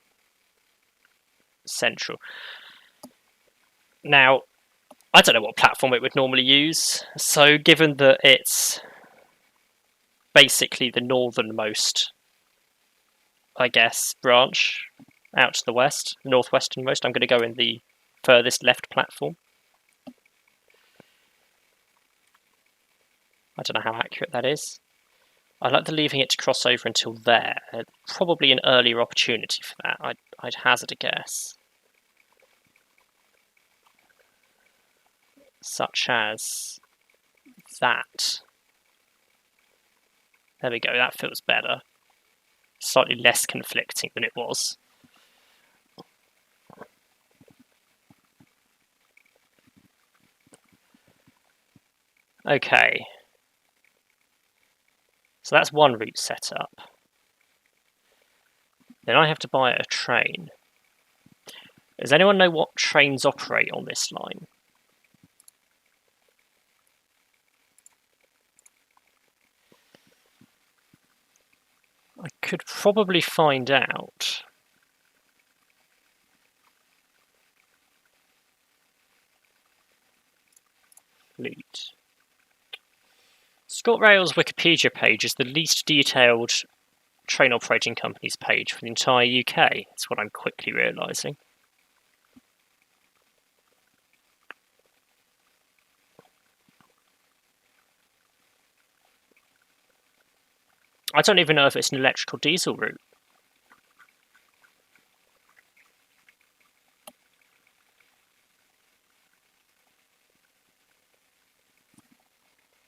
Central. Now, I don't know what platform it would normally use, so given that it's basically the northernmost, I guess, branch out to the west, the northwesternmost, I'm going to go in the furthest left platform. I don't know how accurate that is. I like the leaving it to cross over until there. Probably an earlier opportunity for that, I'd hazard a guess. Such as that. There we go, that feels better. Slightly less conflicting than it was. Okay. So that's one route set up. Then I have to buy a train. Does anyone know what trains operate on this line? I could probably find out. Fleet. ScotRail's Wikipedia page is the least detailed train operating companies page for the entire UK. That's what I'm quickly realising. I don't even know if it's an electrical diesel route.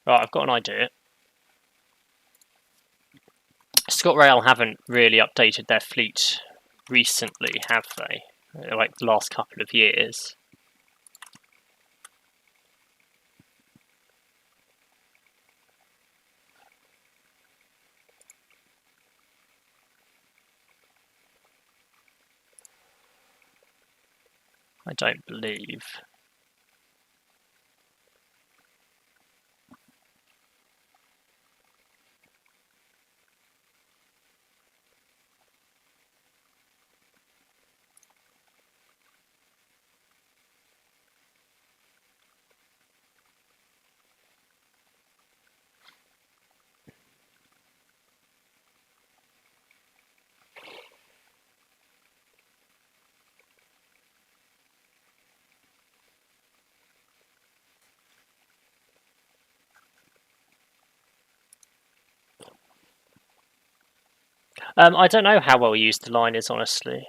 Right, I've got an idea. ScotRail haven't really updated their fleet recently, have they? Like the last couple of years. I don't believe. I don't know how well used the line is, honestly.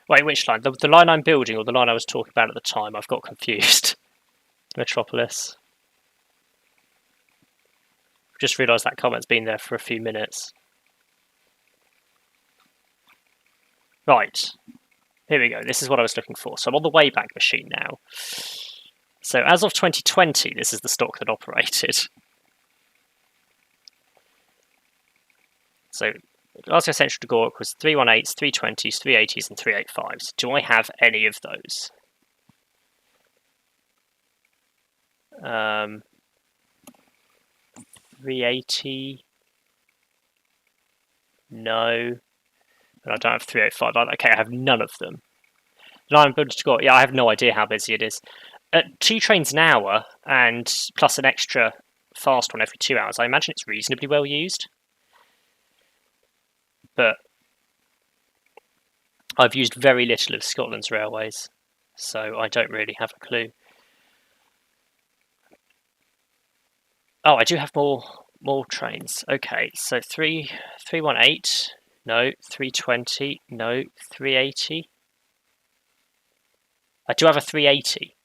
Wait, which line? The line I'm building or the line I was talking about at the time? I've got confused. Metropolis. Just realised that comment's been there for a few minutes. Right. Here we go. This is what I was looking for. So I'm on the Wayback Machine now. So as of 2020, this is the stock that operated. So Glasgow Central to Gork was 318s, 320s, 380s and 385s. Do I have any of those? 380? No. And I don't have 385 either. Okay, I have none of them. Line building to Gork, yeah, I have no idea how busy it is. At 2 trains an hour and plus an extra fast one every 2 hours, I imagine it's reasonably well used. But I've used very little of Scotland's railways, so I don't really have a clue. Oh, I do have more trains. Okay, so 318, no, 320, no, 380. I do have a 380.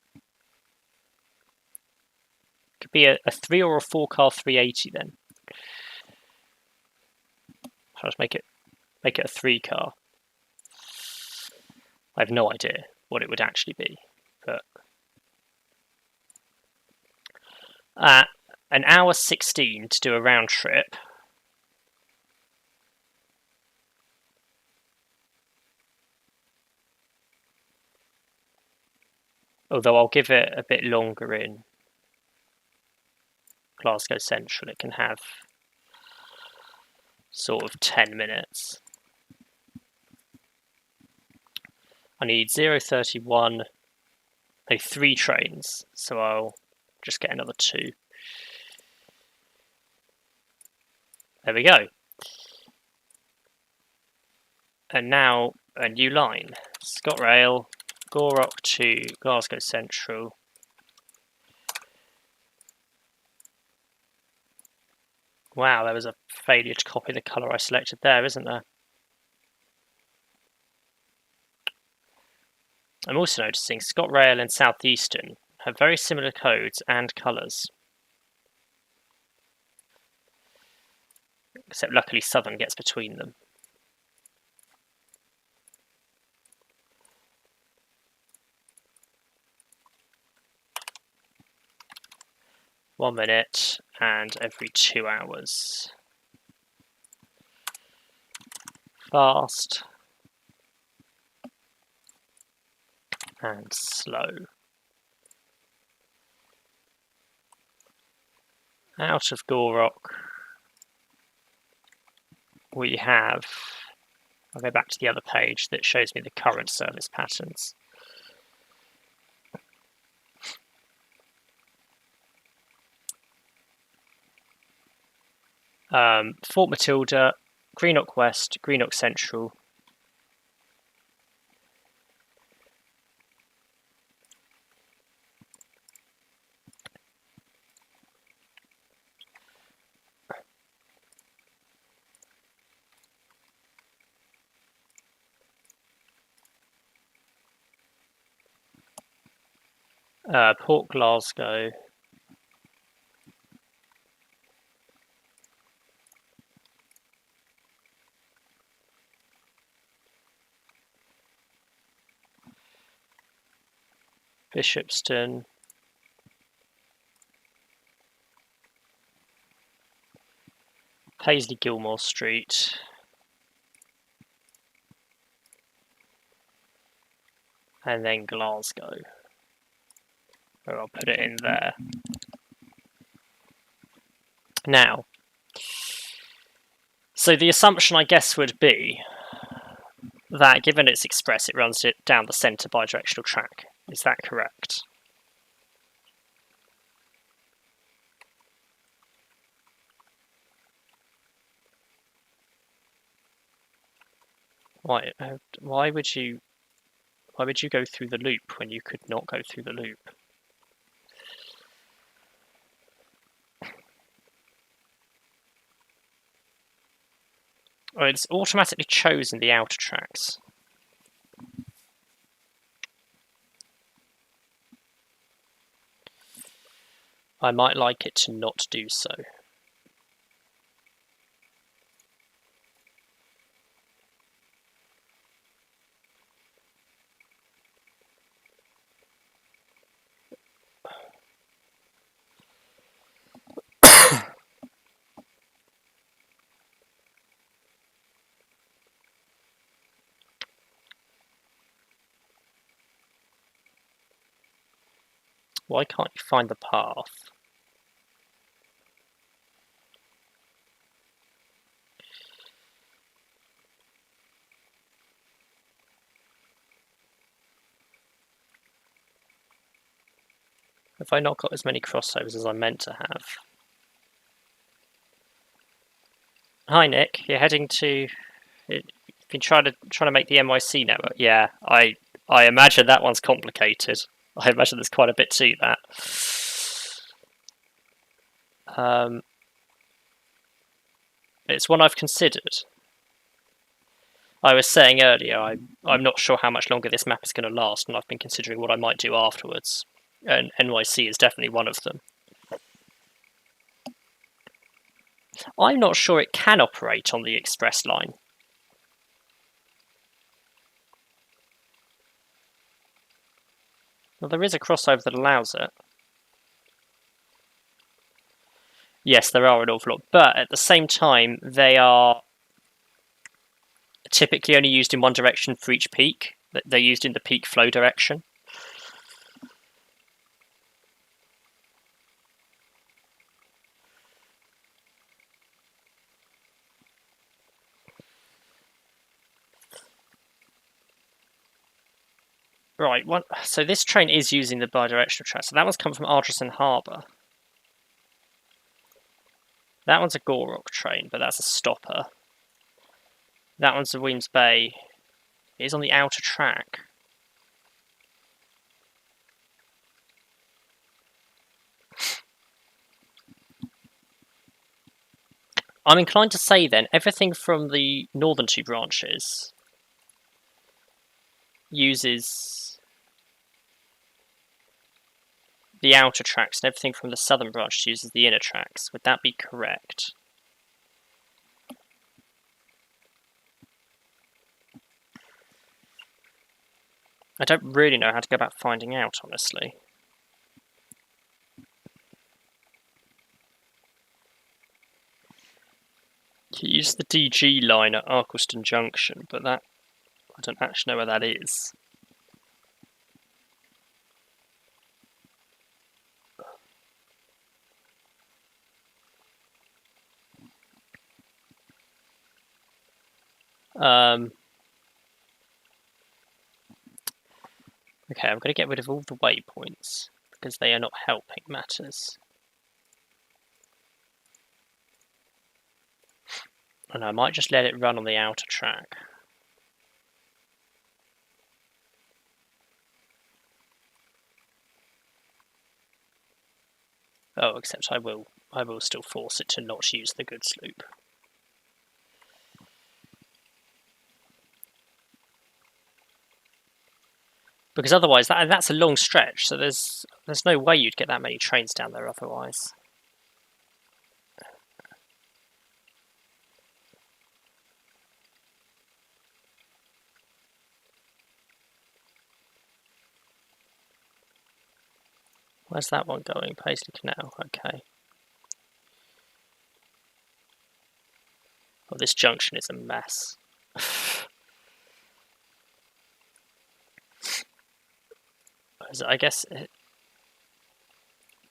Could be a 3 or a 4 car 380 then. I'll just make it a 3 car. I have no idea what it would actually be, but an hour 16 to do a round trip. Although I'll give it a bit longer in Glasgow Central. It can have sort of 10 minutes. I need 031, I need 3 trains, so I'll just get another 2. There we go. And now a new line. ScotRail, Gorok to Glasgow Central. Wow, there was a failure to copy the colour I selected there, isn't there? I'm also noticing ScotRail and Southeastern have very similar codes and colours. Except luckily Southern gets between them. One minute and every 2 hours. Fast. And slow. Out of Gorok, we have, I'll go back to the other page that shows me the current service patterns. Fort Matilda, Greenock West, Greenock Central. Port Glasgow. Bishopston. Paisley Gilmore Street. And then Glasgow. Or I'll put it in there. Now, so the assumption I guess would be that given it's express, it runs it down the centre bidirectional track. Is that correct? Why would you go through the loop when you could not go through the loop? Oh, it's automatically chosen the outer tracks. I might like it to not do so. Why can't you find the path? Have I not got as many crossovers as I meant to have? Hi Nick, you're heading to... You've been trying to make the NYC network. Yeah, I imagine that one's complicated. I imagine there's quite a bit to that. It's one I've considered. I was saying earlier, I'm not sure how much longer this map is going to last, and I've been considering what I might do afterwards. And NYC is definitely one of them. I'm not sure it can operate on the express line. Well, there is a crossover that allows it. Yes, there are an awful lot, but at the same time, they are typically only used in one direction for each peak. They're used in the peak flow direction. Right, so this train is using the bidirectional track. So that one's come from Ardrossan Harbour. That one's a Gorok train, but that's a stopper. That one's a Weems Bay. It is on the outer track. I'm inclined to say then, everything from the northern two branches uses the outer tracks, and everything from the southern branch uses the inner tracks. Would that be correct? I don't really know how to go about finding out, honestly. You use the DG line at Arkleston Junction, but that I don't actually know where that is. Okay, I'm going to get rid of all the waypoints, because they are not helping matters. And I might just let it run on the outer track. Oh, except I will still force it to not use the goods loop. Because otherwise, that's a long stretch, so there's no way you'd get that many trains down there otherwise. Where's that one going? Paisley Canal, okay. Oh, this junction is a mess. I guess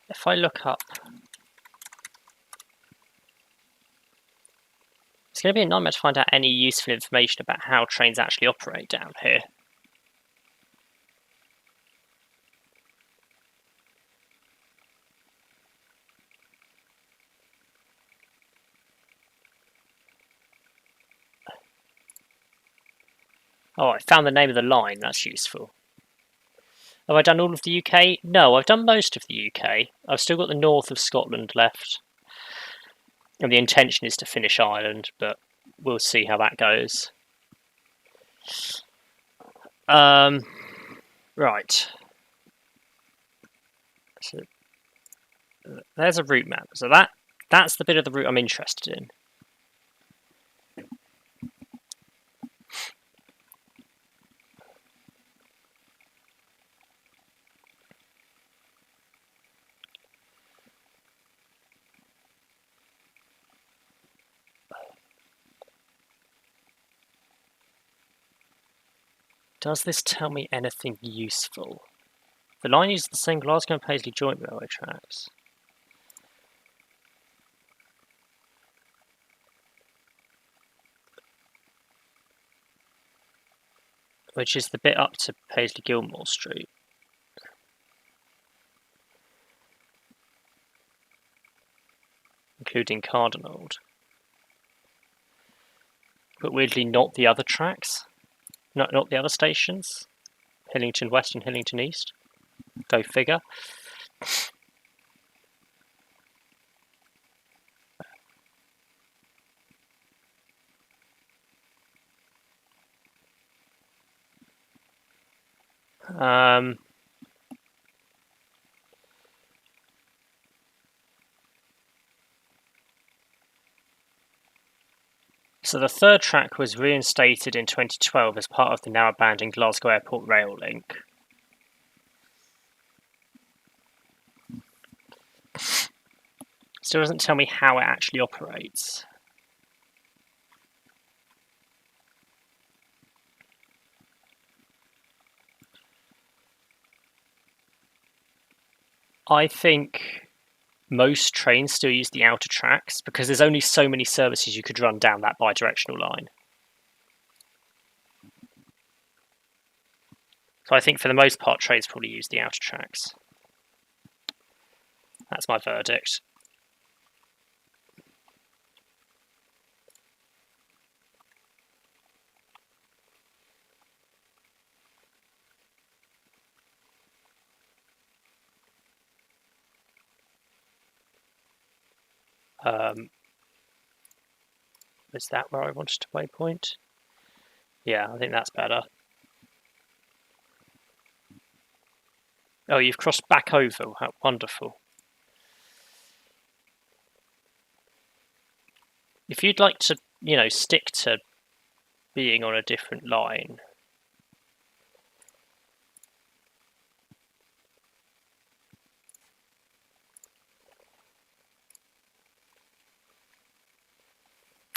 if I look up, it's going to be a nightmare to find out any useful information about how trains actually operate down here. Oh, I found the name of the line, that's useful. Have I done all of the UK? No, I've done most of the UK. I've still got the north of Scotland left. And the intention is to finish Ireland, but we'll see how that goes. Right. So there's a route map. So that's the bit of the route I'm interested in. Does this tell me anything useful? The line uses the same Glasgow and Paisley joint railway tracks. Which is the bit up to Paisley Gilmore Street. Including Cardinald. But weirdly not the other tracks. Not the other stations. Hillington West and Hillington East. Go figure. So the third track was reinstated in 2012 as part of the now abandoned Glasgow Airport rail link. Still doesn't tell me how it actually operates. I think most trains still use the outer tracks because there's only so many services you could run down that bi-directional line. So I think for the most part, trains probably use the outer tracks. That's my verdict. Is that where I wanted to waypoint? Yeah, I think that's better. Oh, you've crossed back over. How wonderful. If you'd like to, stick to being on a different line.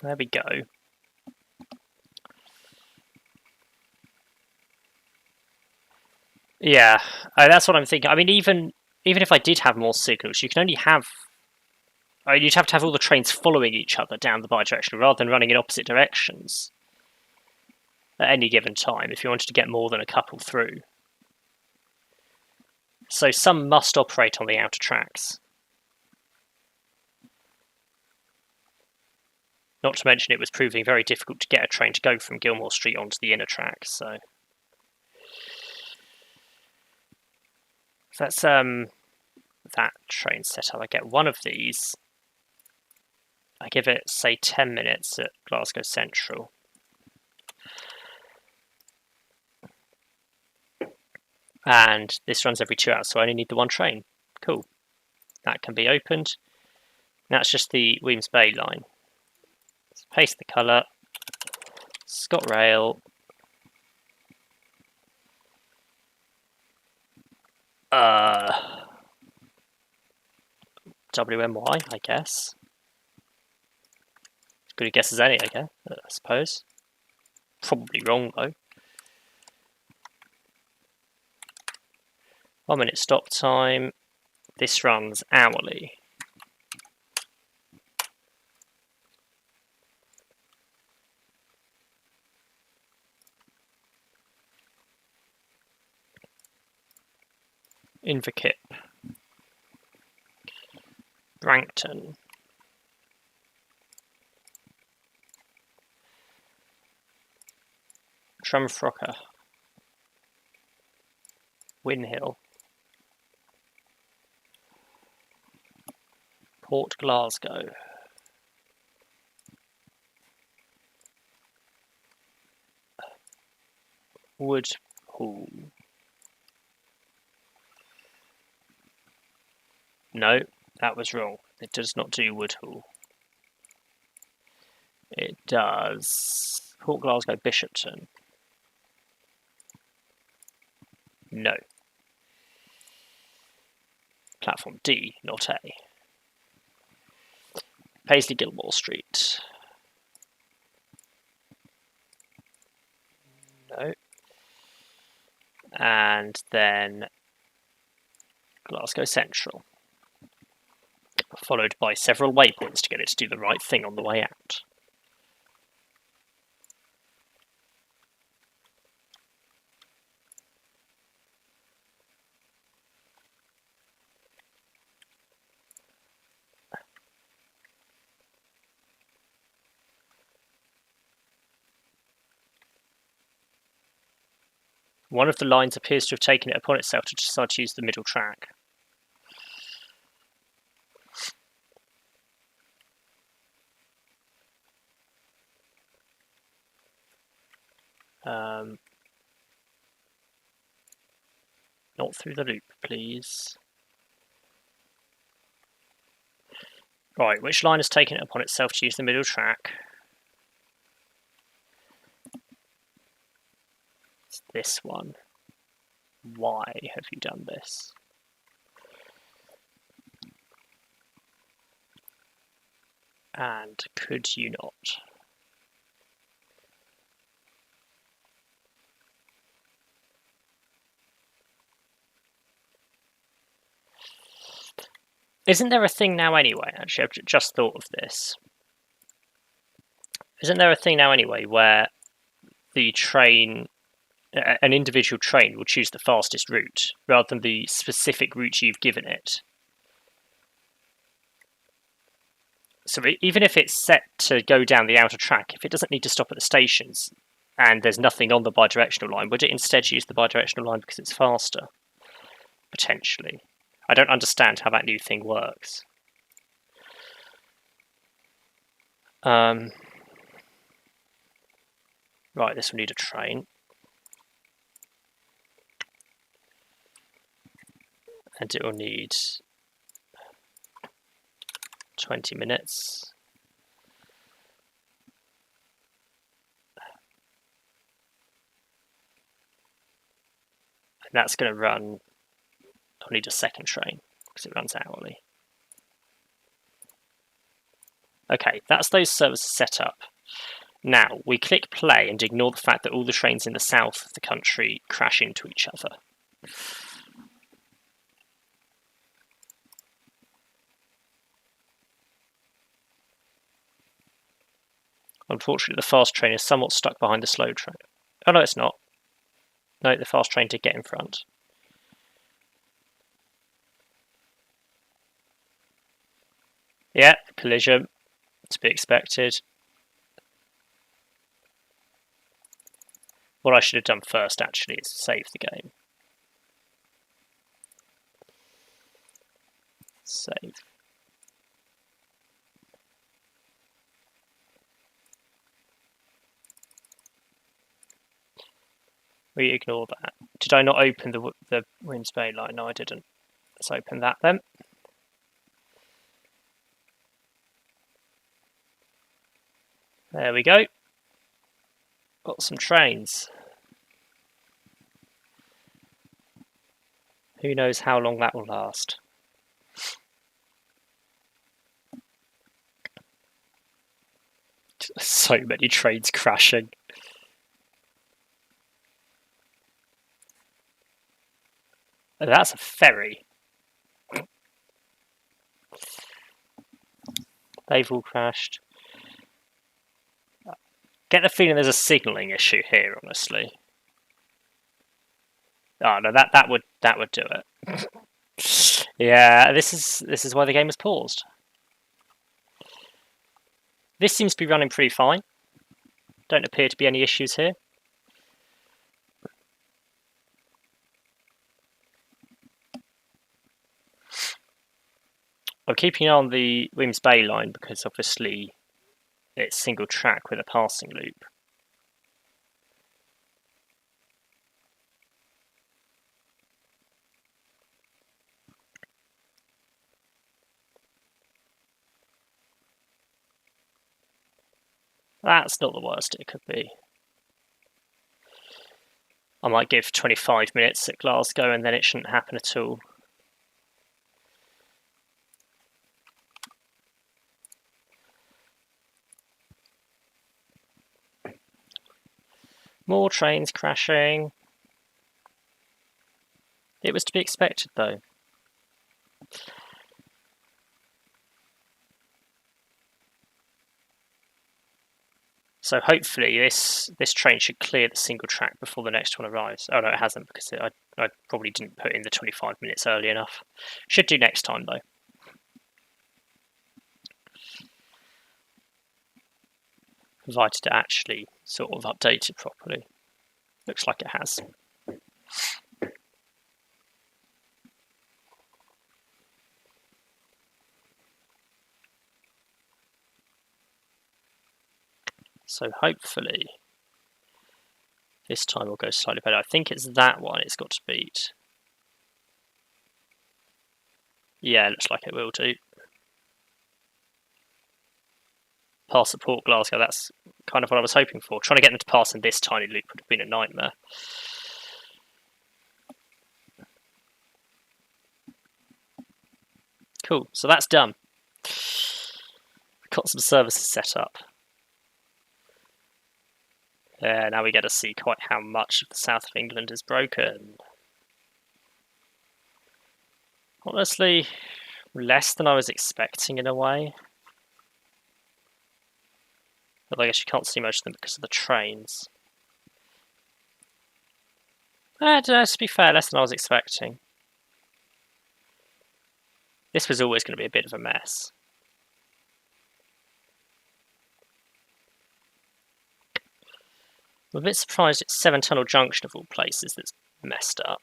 There we go. Yeah, that's what I'm thinking. I mean, even if I did have more signals, you can only have... you'd have to have all the trains following each other down the bi-directional rather than running in opposite directions at any given time if you wanted to get more than a couple through. So some must operate on the outer tracks. Not to mention it was proving very difficult to get a train to go from Gilmore Street onto the inner tracks, so... That's that train setup. I get one of these. I give it, say, 10 minutes at Glasgow Central. And this runs every 2 hours, so I only need the one train. Cool. That can be opened. That's just the Weems Bay line. Let's paste the colour. ScotRail. WMY, I guess. As good a guess as any, I suppose. Probably wrong, though. 1 minute stop time. This runs hourly. Inverkip. Brankton. Drumfrocker. Winhill. Port Glasgow. Woodhall. No, that was wrong. It does not do Woodhall. It does Port Glasgow Bishopton. No. Platform D, not A. Paisley Gilmore Street. No. And then Glasgow Central. Followed by several waypoints to get it to do the right thing on the way out. One of the lines appears to have taken it upon itself to decide to use the middle track. Not through the loop, please. Right, which line has taken it upon itself to use the middle track? It's this one. Why have you done this? And could you not? Isn't there a thing now anyway, actually, I've just thought of this. Isn't there a thing now anyway where the train, an individual train will choose the fastest route rather than the specific route you've given it? So even if it's set to go down the outer track, if it doesn't need to stop at the stations and there's nothing on the bidirectional line, would it instead use the bidirectional line because it's faster? Potentially. I don't understand how that new thing works. Right, this will need a train. And it will need 20 minutes. And that's going to run, I'll need a second train because it runs hourly. Okay, that's those services set up. Now, we click play and ignore the fact that all the trains in the south of the country crash into each other. Unfortunately, the fast train is somewhat stuck behind the slow train. Oh, no, it's not. No, the fast train did get in front. Yeah, collision. To be expected. What I should have done first, actually, is save the game. Save. We ignore that. Did I not open the Wins Bay line? No, I didn't. Let's open that then. There we go. Got some trains. Who knows how long that will last? So many trains crashing. Oh, that's a ferry. They've all crashed. Get the feeling there's a signalling issue here, honestly. Oh no, that would do it. Yeah, this is why the game is paused. This seems to be running pretty fine. Don't appear to be any issues here. I'm keeping an eye on the Wemyss Bay line because obviously it's single track with a passing loop. That's not the worst it could be. I might give 25 minutes at Glasgow and then it shouldn't happen at all. More trains crashing. It was to be expected, though. So hopefully this train should clear the single track before the next one arrives. Oh no, it hasn't, because I probably didn't put in the 25 minutes early enough. Should do next time, though. Provided it actually sort of updated properly. Looks like it has. So hopefully this time will go slightly better. I think it's that one it's got to beat. Yeah, it looks like it will do. Pass at Port Glasgow, that's kind of what I was hoping for. Trying to get them to pass in this tiny loop would have been a nightmare. Cool, so that's done. Got some services set up. Now we get to see quite how much of the south of England is broken. Honestly, less than I was expecting in a way. But I guess you can't see most of them because of the trains. To be fair, less than I was expecting. This was always going to be a bit of a mess. I'm a bit surprised it's 7 Tunnel Junction of all places that's messed up.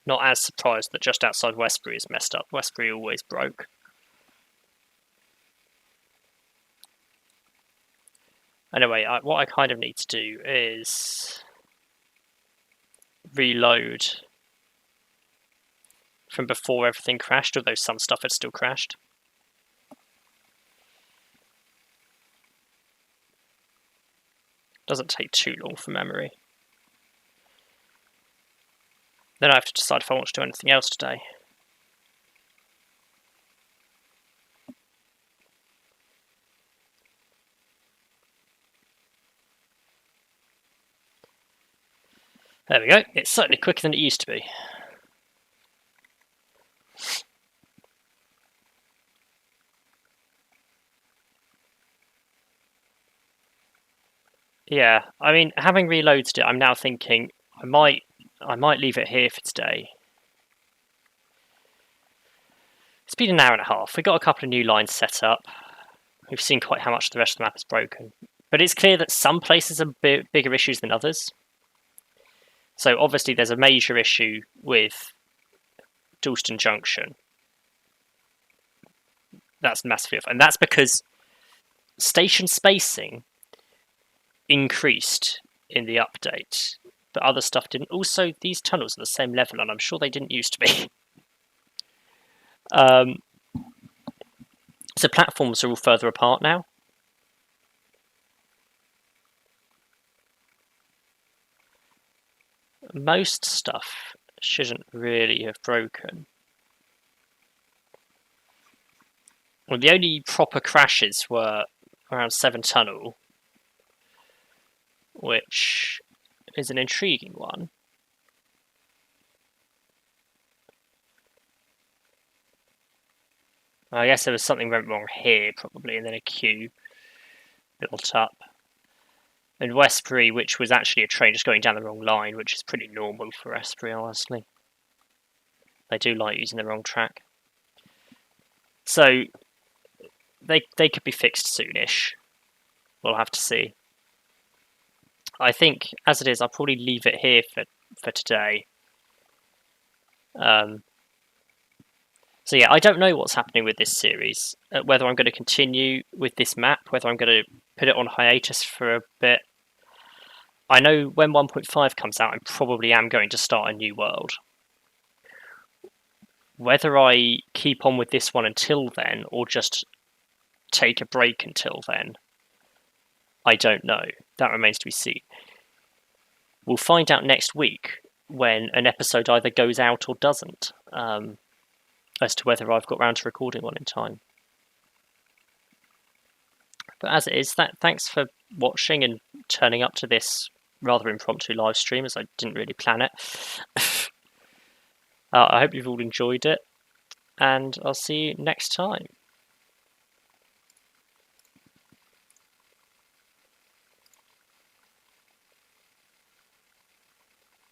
Not as surprised that just outside Westbury is messed up. Westbury always broke. Anyway, what I kind of need to do is reload from before everything crashed, although some stuff had still crashed. Doesn't take too long from memory. Then I have to decide if I want to do anything else today. There we go. It's certainly quicker than it used to be. Yeah, I mean, having reloaded it, I'm now thinking I might leave it here for today. It's been an hour and a half. We've got a couple of new lines set up. We've seen quite how much the rest of the map is broken. But it's clear that some places are bigger issues than others. So obviously there's a major issue with Dalston Junction. That's massively off. And that's because station spacing increased in the update, but other stuff didn't. Also, these tunnels are the same level, and I'm sure they didn't used to be. So platforms are all further apart now. Most stuff shouldn't really have broken. Well, the only proper crashes were around 7 Tunnel, which is an intriguing one. I guess there was something went wrong here, probably, and then a queue built up. And Westbury, which was actually a train just going down the wrong line, which is pretty normal for Westbury, honestly. They do like using the wrong track. So, they could be fixed soonish. We'll have to see. I think, as it is, I'll probably leave it here for today. So yeah, I don't know what's happening with this series. Whether I'm going to continue with this map, whether I'm going to put it on hiatus for a bit. I know when 1.5 comes out, I probably am going to start a new world. Whether I keep on with this one until then, or just take a break until then, I don't know. That remains to be seen. We'll find out next week when an episode either goes out or doesn't, as to whether I've got round to recording one in time. But as it is, thanks for watching and turning up to this rather impromptu live stream, as I didn't really plan it. I hope you've all enjoyed it, and I'll see you next time.